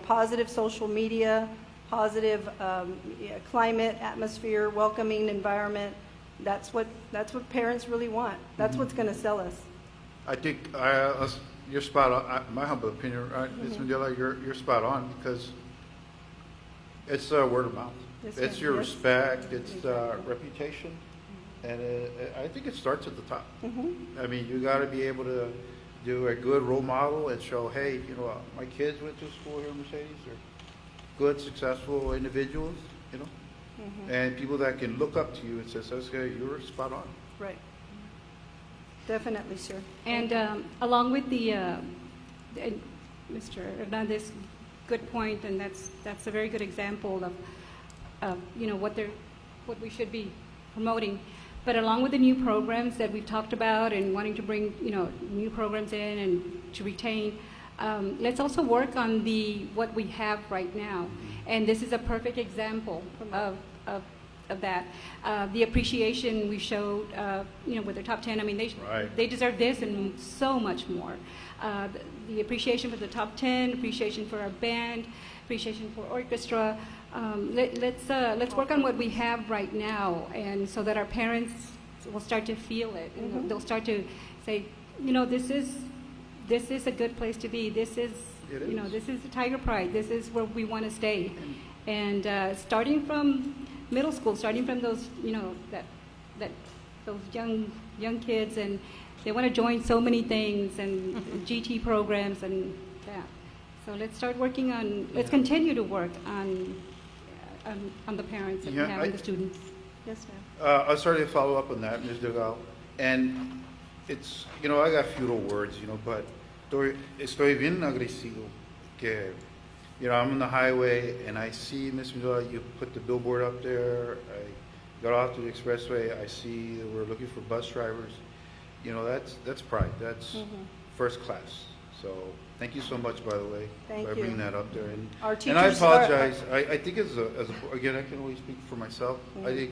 positive social media, positive climate, atmosphere, welcoming environment. That's what parents really want. That's what's going to sell us. I think you're spot on. My humble opinion, Ms. Mendiola, you're spot on, because it's word of mouth. Yes, It's ma'am. your Yes. respect, it's reputation, and I think it starts at the top. You got to be able to do a good role model and show, hey, my kids went to school here in Mercedes. They're good, successful individuals, and people that can look up to you and say, okay, you're spot on. Right. Definitely, sir. And along with Mr. Hernandez, good point, and that's a very good example of what we should be promoting. But along with the new programs that we've talked about and wanting to bring new programs in and to retain, let's also work on what we have right now. And this is a perfect example of that. The appreciation we showed, with the top 10, Right. they deserve this and so much more. The appreciation for the top 10, appreciation for our band, appreciation for orchestra. Let's work on what we have right now, and so that our parents will start to feel it. And they'll start to say, this is a good place to be. This is this is the Tiger Pride. This is where we want to stay. And starting from middle school, starting from those those young kids, and they want to join so many things and GT programs and that. So let's start working on. Let's continue to work on the parents that we have and the students. Yes, ma'am. I'll start to follow up on that, Ms. Delgado. And it's, I got feudal words, but estoy bien agresivo que, I'm on the highway and I see, Ms. Mendiola, you put the billboard up there. I got off to the expressway. I see that we're looking for bus drivers. That's pride. That's first class. So thank you so much, by the way, Thank by you. bringing that up there. Our And I teachers are- apologize. I think again, I can only speak for myself. I think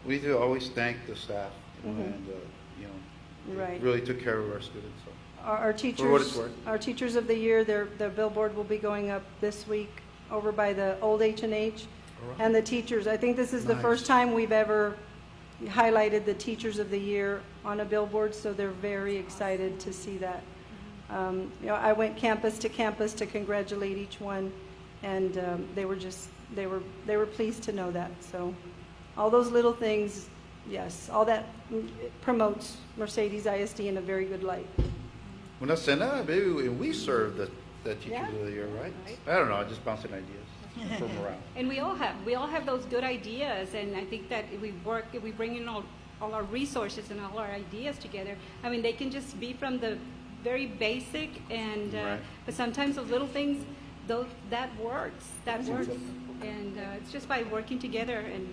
we need to always thank the staff, and Right. really took care of our students. So. Our For what it's teachers, worth. our teachers of the year, their billboard will be going up this week over by the old H&H. And the teachers, I think this is the Nice. first time we've ever highlighted the teachers of the year on a billboard, so they're very excited to see that. I went campus to congratulate each one, and they were pleased to know that. So all those little things, yes, all that promotes Mercedes ISD in a very good light. Una cena, maybe we serve the teachers Yeah. of the year, right? Right. I don't know, just bouncing ideas. for morale. And we all have those good ideas, and I think that if we bring in all our resources and all our ideas together, I mean, they can just be from the very basic, and Right. but sometimes those little things, that works, and it's just by working together, and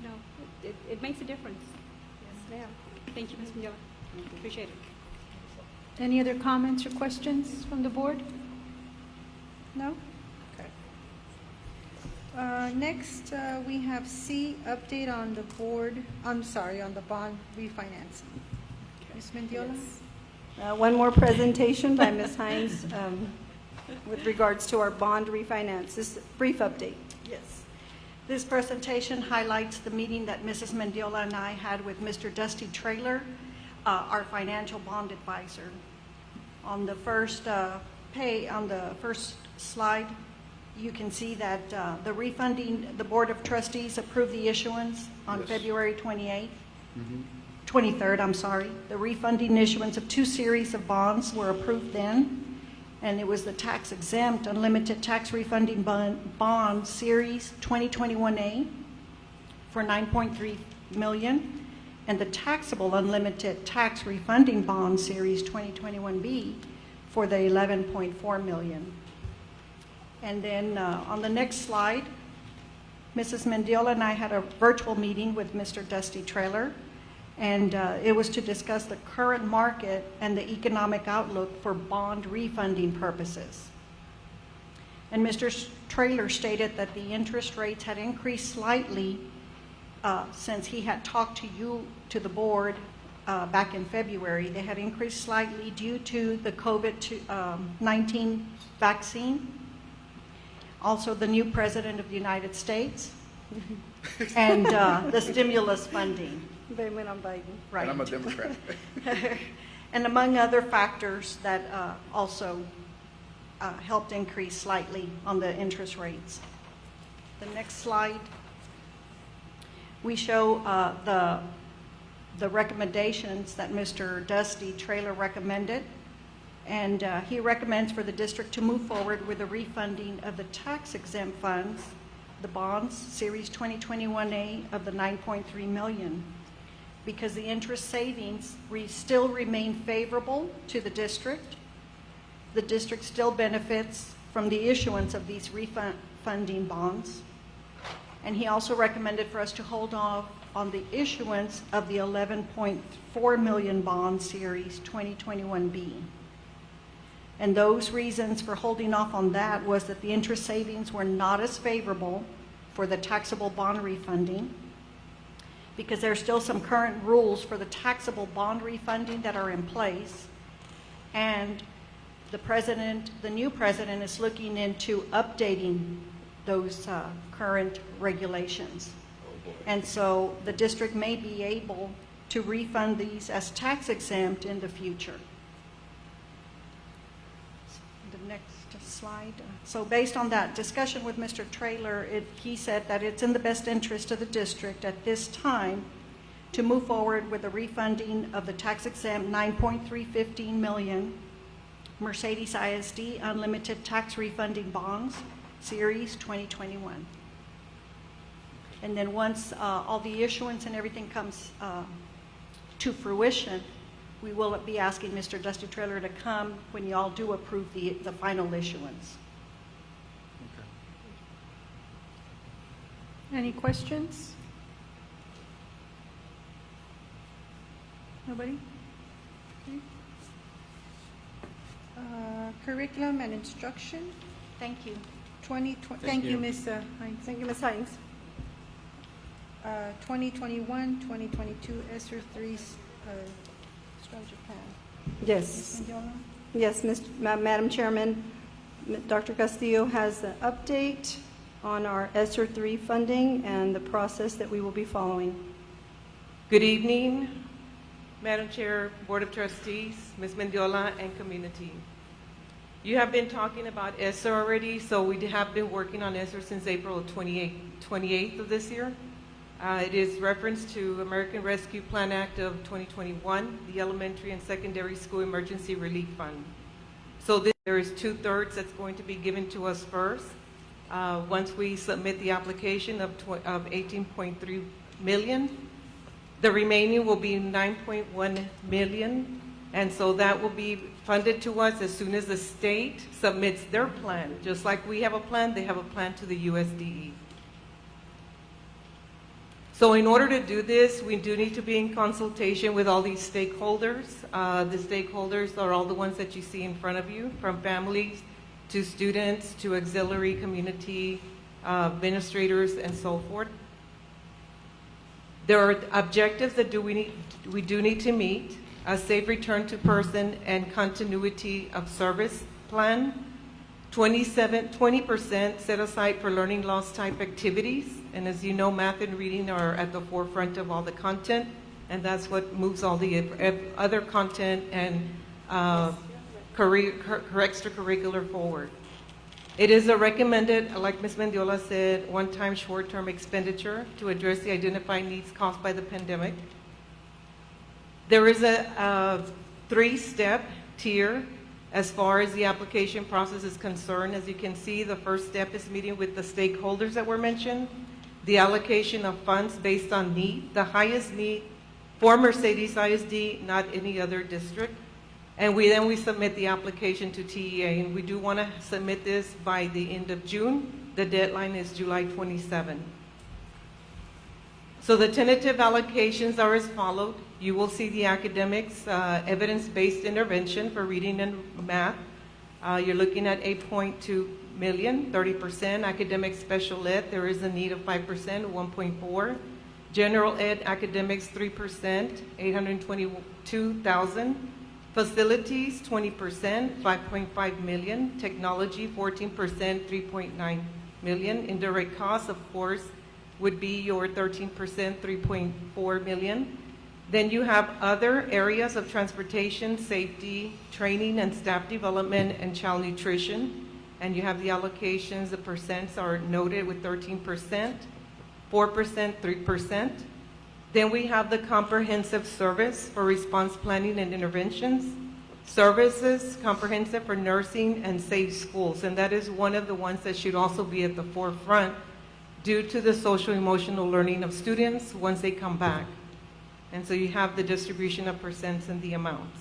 you know, it makes a difference. Yes, ma'am. Thank you, Ms. Mendiola. Appreciate it. Any other comments or questions from the board? No? Okay. Next, we have C, update on the on the bond refinancing. Ms. Mendiola? One more presentation by Ms. Hines with regards to our bond refinance. This is a brief update. Yes. This presentation highlights the meeting that Mrs. Mendiola and I had with Mr. Dusty Traylor, our financial bond advisor. On the first slide, you can see that the Board of Trustees approved the issuance on Yes. February 23rd, I'm sorry. The refunding issuance of 2 series of bonds were approved then, and it was the tax-exempt unlimited tax refunding bond series 2021A for $9.3 million, and the taxable unlimited tax refunding bond series 2021B for the $11.4 million. And then on the next slide, Mrs. Mendiola and I had a virtual meeting with Mr. Dusty Traylor, and it was to discuss the current market and the economic outlook for bond refunding purposes. And Mr. Traylor stated that the interest rates had increased slightly since he had talked to the board back in February. They had increased slightly due to the COVID-19 vaccine, also the new president of the United States, and the stimulus funding. Blame it on Biden. Right. And I'm a Democrat. And among other factors that also helped increase slightly on the interest rates. The next slide, we show the recommendations that Mr. Dusty Traylor recommended. And he recommends for the district to move forward with the refunding of the tax-exempt funds, the bonds, Series 2021A of the $9.3 million, because the interest savings still remain favorable to the district. The district still benefits from the issuance of these refunding bonds. And he also recommended for us to hold off on the issuance of the $11.4 million bond series 2021B. And those reasons for holding off on that was that the interest savings were not as favorable for the taxable bond refunding, because there are still some current rules for the taxable bond refunding that are in place. And the new president is looking into updating those current regulations. And so the district may be able to refund these as tax exempt in the future. The next slide. So based on that discussion with Mr. Traylor, he said that it's in the best interest of the district at this time to move forward with the refunding of the tax exempt $9.315 million Mercedes ISD unlimited tax refunding bonds, Series 2021. And then once all the issuance and everything comes to fruition, we will be asking Mr. Dusty Traylor to come when you all do approve the final issuance. Any questions? Nobody? Okay. Curriculum and instruction, Thank you. thank you, Ms. Hines. Thank you, Ms. Hines. 2021, 2022 ESSER 3 strategic plan. Yes. Ms. Mendiola? Yes, Madam Chairman, Dr. Castillo has an update on our ESSER 3 funding and the process that we will be following. Good evening, Madam Chair, Board of Trustees, Ms. Mendiola, and community. You have been talking about ESSER already, so we have been working on ESSER since April 28th of this year. It is reference to American Rescue Plan Act of 2021, the Elementary and Secondary School Emergency Relief Fund. So there is 2/3 that's going to be given to us first, Once we submit the application of 18.3 million, the remaining will be 9.1 million, and so that will be funded to us as soon as the state submits their plan. Just like we have a plan, they have a plan to the USDE. So in order to do this, we do need to be in consultation with all these stakeholders. The stakeholders are all the ones that you see in front of you, from families to students to auxiliary community administrators and so forth. There are objectives that we do need to meet: a safe return to person and continuity of service plan, 20% set aside for learning loss type activities. And as you know, math and reading are at the forefront of all the content, and that's what moves all the other content and extracurricular forward. It is a recommended, like Ms. Mendiola said, one-time short-term expenditure to address the identified needs caused by the pandemic. There is a three-step tier as far as the application process is concerned. As you can see, the first step is meeting with the stakeholders that were mentioned, the allocation of funds based on need, the highest need for Mercedes ISD, not any other district. And then we submit the application to TEA, and we do want to submit this by the end of June. The deadline is July 27. So the tentative allocations are as followed. You will see the academics, evidence-based intervention for reading and math. You're looking at 8.2 million, 30%. Academic special ed, there is a need of 5%, 1.4. General ed academics, 3%, 822,000. Facilities, 20%, 5.5 million. Technology, 14%, 3.9 million. Indirect costs, of course, would be your 13%, 3.4 million. Then you have other areas of transportation, safety, training and staff development, and child nutrition. And you have the allocations, the percents are noted with 13%, 4%, 3%. Then we have the comprehensive service for response planning and interventions, services comprehensive for nursing and safe schools. And that is one of the ones that should also be at the forefront due to the social emotional learning of students once they come back. And so you have the distribution of percents and the amounts.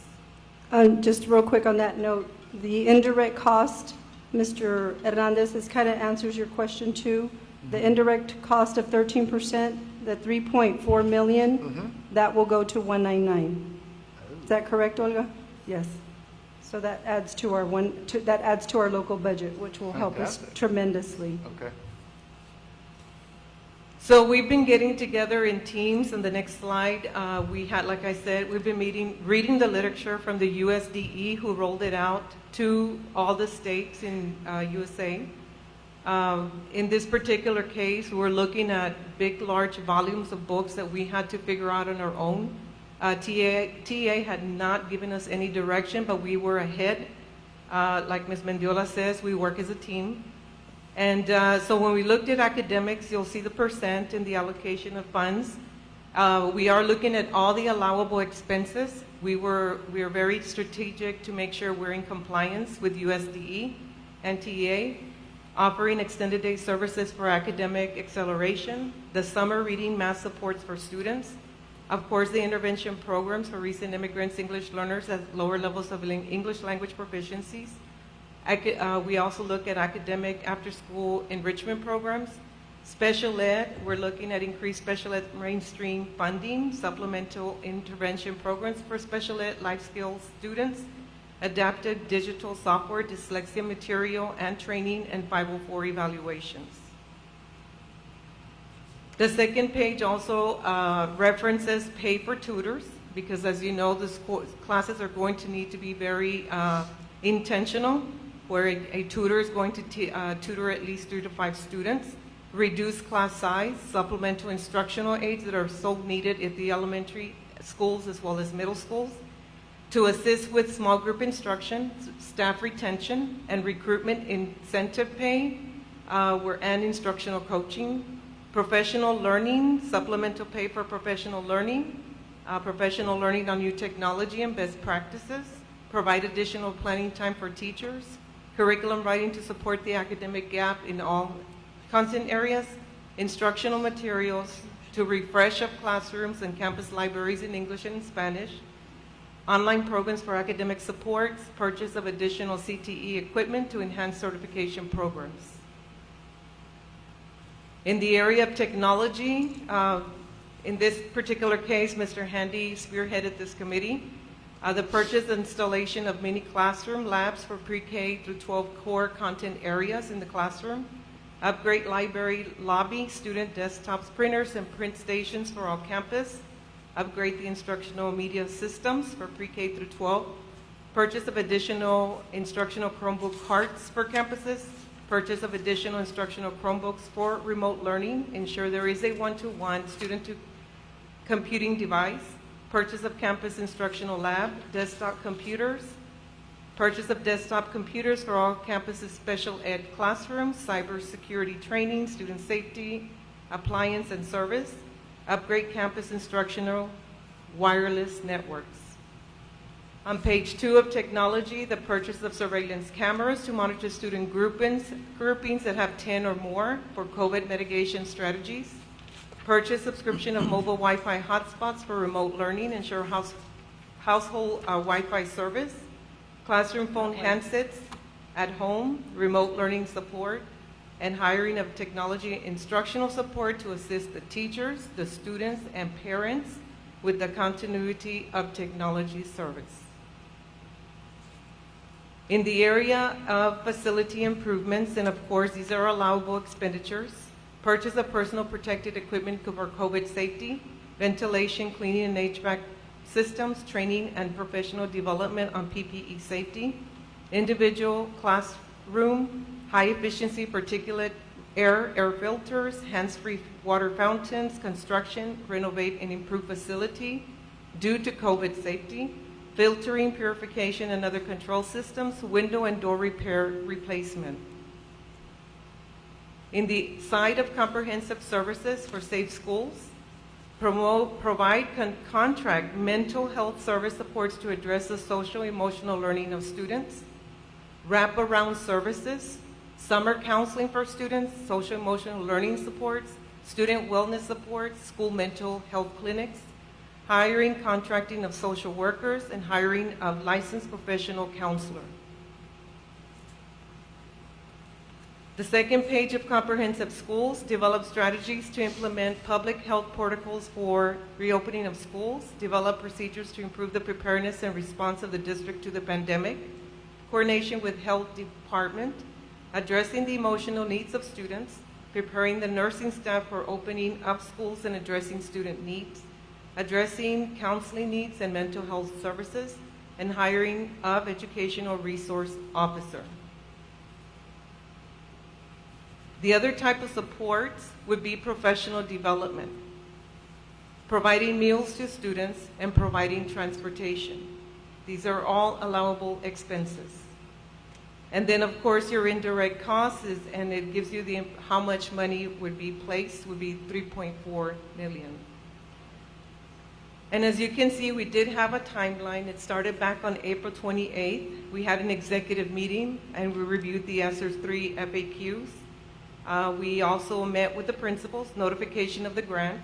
Just real quick on that note, the indirect cost, Mr. Hernandez, this kind of answers your question too. The indirect cost of 13%, the 3.4 million, that will go to 199. Is that correct, Olga? Yes. So that adds to our local budget, which will help us tremendously. Okay. So we've been getting together in teams. In the next slide, we had, like I said, we've been reading the literature from the USDE, who rolled it out to all the states in USA. In this particular case, we're looking at big, large volumes of books that we had to figure out on our own. TA had not given us any direction, but we were ahead. Like Ms. Mendiola says, we work as a team. And so when we looked at academics, you'll see the percent in the allocation of funds. We are looking at all the allowable expenses. We are very strategic to make sure we're in compliance with USDE and TEA, offering extended day services for academic acceleration, the summer reading math supports for students, of course the intervention programs for recent immigrants, English learners at lower levels of English language proficiencies. We also look at academic after-school enrichment programs. Special ed, we're looking at increased special ed mainstream funding, supplemental intervention programs for special ed life skills students, adapted digital software, dyslexia material and training, and 504 evaluations. The second page also references pay for tutors, because as you know, the classes are going to need to be very intentional, where a tutor is going to tutor at least 3 to 5 students, reduce class size, supplemental instructional aids that are so needed at the elementary schools as well as middle schools, to assist with small group instruction, staff retention, and recruitment incentive pay, and instructional coaching, professional learning, supplemental pay for professional learning on new technology and best practices, provide additional planning time for teachers, curriculum writing to support the academic gap in all content areas, instructional materials to refresh of classrooms and campus libraries in English and in Spanish, online programs for academic supports, purchase of additional CTE equipment to enhance certification programs. In the area of technology, in this particular case, Mr. Handy spearheaded this committee. The purchase and installation of mini classroom labs for pre-K through 12 core content areas in the classroom, upgrade library lobby, student desktops, printers, and print stations for all campus, upgrade the instructional media systems for pre-K through 12, purchase of additional instructional Chromebook carts for campuses, purchase of additional instructional Chromebooks for remote learning, ensure there is a one-to-one student-to-computing device, purchase of campus instructional lab, desktop computers, purchase of desktop computers for all campuses' special ed classrooms, cybersecurity training, student safety, appliance and service, upgrade campus instructional wireless networks. On page 2 of technology, the purchase of surveillance cameras to monitor student groupings that have 10 or more for COVID mitigation strategies, purchase subscription of mobile Wi-Fi hotspots for remote learning, ensure household Wi-Fi service, classroom phone handsets at home, remote learning support, and hiring of technology instructional support to assist the teachers, the students, and parents with the continuity of technology service. In the area of facility improvements, and of course these are allowable expenditures, purchase of personal protective equipment for COVID safety, ventilation, cleaning, and HVAC systems, training and professional development on PPE safety, individual classroom, high-efficiency particulate air filters, hands-free water fountains, construction, renovate and improve facility due to COVID safety, filtering, purification, and other control systems, window and door repair replacement. In the side of comprehensive services for safe schools, provide contract mental health service supports to address the social emotional learning of students, wraparound services, summer counseling for students, social emotional learning supports, student wellness supports, school mental health clinics, hiring, contracting of social workers, and hiring of licensed professional counselor. The second page of comprehensive schools, develop strategies to implement public health protocols for reopening of schools, develop procedures to improve the preparedness and response of the district to the pandemic, coordination with health department, addressing the emotional needs of students, preparing the nursing staff for opening up schools and addressing student needs, addressing counseling needs and mental health services, and hiring of educational resource officer. The other type of supports would be professional development, providing meals to students and providing transportation. These are all allowable expenses. And then, of course, your indirect costs is, and it gives you how much money would be placed, would be $3.4 million. And as you can see, we did have a timeline. It started back on April 28th. We had an executive meeting, and we reviewed the ESSER's 3 FAQs. We also met with the principals, notification of the grant.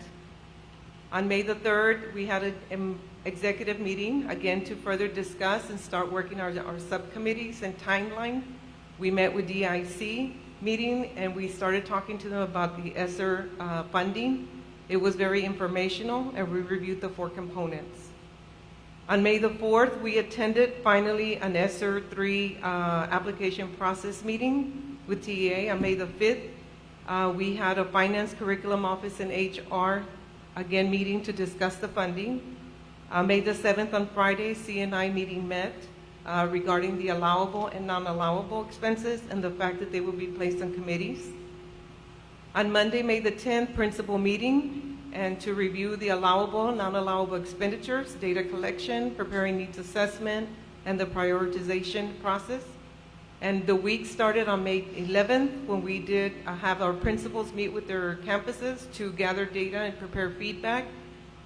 On May the 3rd, we had an executive meeting, again, to further discuss and start working our subcommittees and timeline. We met with DIC meeting, and we started talking to them about the ESSER funding. It was very informational, and we reviewed the 4 components. On May the 4th, we attended finally an ESSER 3 application process meeting with TEA. On May the 5th, we had a finance curriculum office and HR, again, meeting to discuss the funding. May the 7th, on Friday, CNI meeting met regarding the allowable and non-allowable expenses and the fact that they will be placed on committees. On Monday, May the 10th, principal meeting, and to review the allowable and non-allowable expenditures, data collection, preparing needs assessment, and the prioritization process. And the week started on May 11th when we did have our principals meet with their campuses to gather data and prepare feedback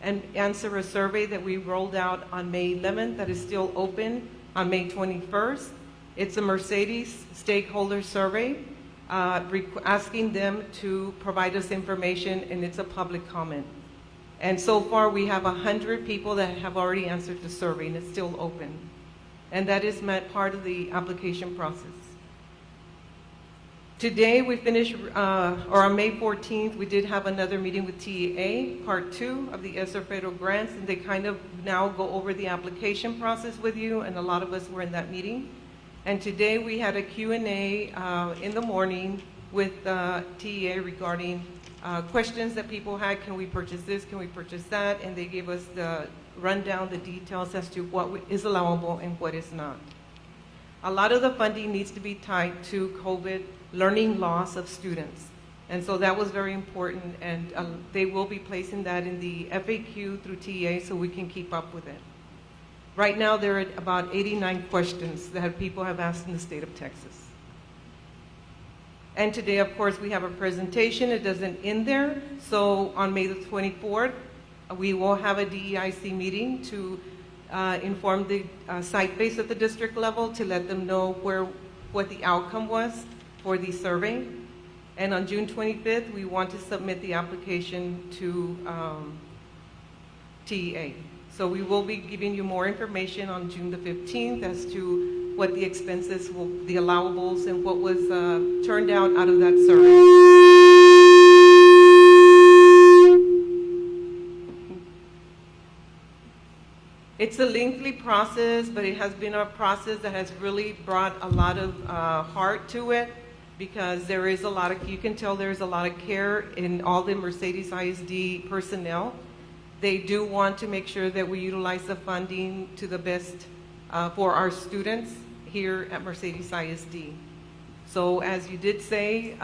and answer a survey that we rolled out on May 11th that is still open on May 21st. It's a Mercedes stakeholder survey, asking them to provide us information, and it's a public comment. And so far, we have 100 people that have already answered the survey, and it's still open. And that is part of the application process. Today, we finished, or on May 14th, we did have another meeting with TEA, part 2 of the ESSER federal grants, and they kind of now go over the application process with you, and a lot of us were in that meeting. And today, we had a Q&A in the morning with TEA regarding questions that people had. Can we purchase this? Can we purchase that? And they gave us the rundown, the details as to what is allowable and what is not. A lot of the funding needs to be tied to COVID learning loss of students. And so that was very important, and they will be placing that in the FAQ through TEA so we can keep up with it. Right now, there are about 89 questions that people have asked in the state of Texas. And today, of course, we have a presentation. It doesn't end there. So on May the 24th, we will have a DEIC meeting to inform the site base at the district level to let them know what the outcome was for the survey. And on June 25th, we want to submit the application to TEA. So we will be giving you more information on June the 15th as to what the expenses will, the allowables, and what was turned out of that survey. It's a lengthy process, but it has been a process that has really brought a lot of heart to it, because there is a lot of, you can tell there's a lot of care in all the Mercedes ISD personnel. They do want to make sure that we utilize the funding to the best for our students here at Mercedes ISD. So as you did say,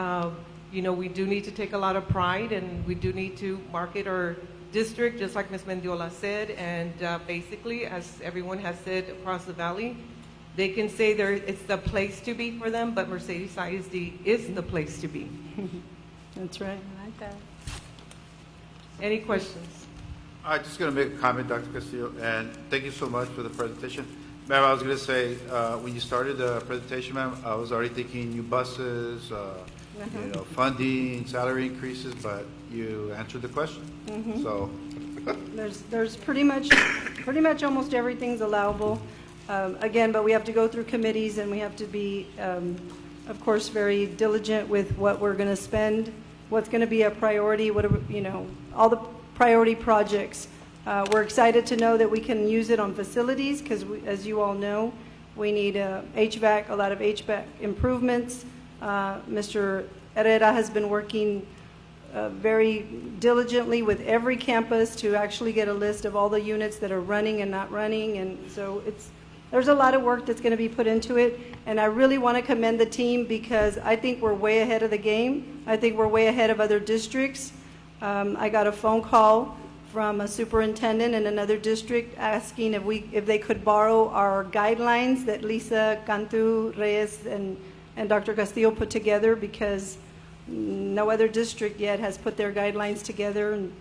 you know, we do need to take a lot of pride, and we do need to market our district, just like Ms. Mendiola said, and basically, as everyone has said across the valley, they can say it's the place to be for them, but Mercedes ISD is the place to be. That's right. I like that. Any questions? I'm just going to make a comment, Dr. Castillo, and thank you so much for the presentation. Ma'am, I was going to say, when you started the presentation, ma'am, I was already thinking new buses, you know, funding, salary increases, but you answered the question. So There's pretty much almost everything's allowable. Again, but we have to go through committees, and we have to be, of course, very diligent with what we're going to spend, what's going to be a priority, all the priority projects. We're excited to know that we can use it on facilities, because as you all know, we need HVAC, a lot of HVAC improvements. Mr. Herrera has been working very diligently with every campus to actually get a list of all the units that are running and not running, and so there's a lot of work that's going to be put into it, and I really want to commend the team, because I think we're way ahead of the game. I think we're way ahead of other districts. I got a phone call from a superintendent in another district asking if they could borrow our guidelines that Lisa Cantu Reyes and Dr. Castillo put together, because no other district yet has put their guidelines together. And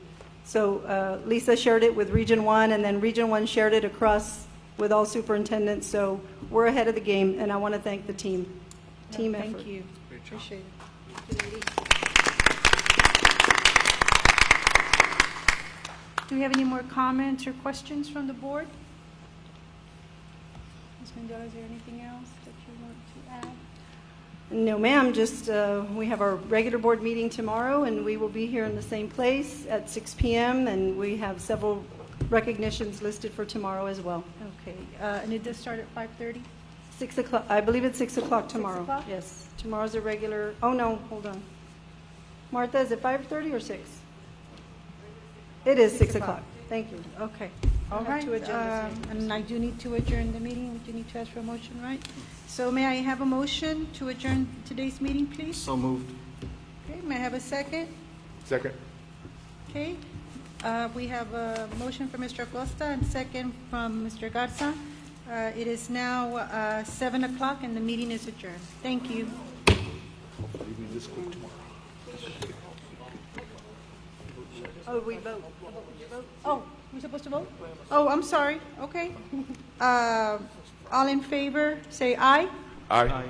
so Lisa shared it with Region 1, and then Region 1 shared it across with all superintendents. So we're ahead of the game, and I want to thank the team. Team effort. Thank you. Appreciate it. Do we have any more comments or questions from the board? Ms. Mendiola, is there anything else that you want to add? No, ma'am, just we have our regular board meeting tomorrow, and we will be here in the same place at 6 p.m., and we have several recognitions listed for tomorrow as well. Okay, and it does start at 5:30? 6 o'clock, I believe it's 6 o'clock tomorrow. 6 o'clock? Yes, tomorrow's a regular, oh no, hold on. Martha, is it 5:30 or 6? It is 6 o'clock. Thank you. Okay, I all have right. 2 agendas here. And I do need to adjourn the meeting. We do need to ask for a motion, right? So may I have a motion to adjourn today's meeting, please? So moved. Okay, may I have a second? second. Okay, we have a motion from Mr. Acosta and second from Mr. Garza. It is now 7 o'clock and the meeting is adjourned. Thank you. Oh, we vote. Oh, we're supposed to vote? Oh, I'm sorry. Okay. All in favor, say aye. Aye.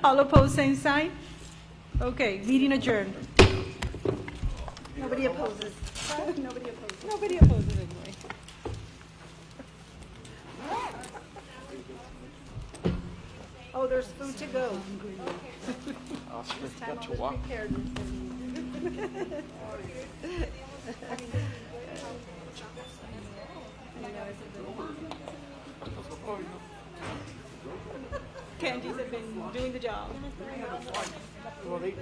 All opposed, same sign? Okay, meeting adjourned. Nobody opposes. Nobody opposes. Nobody opposes anyway. Oh, there's food to go. Got to walk. Candies have been doing the job. Well, they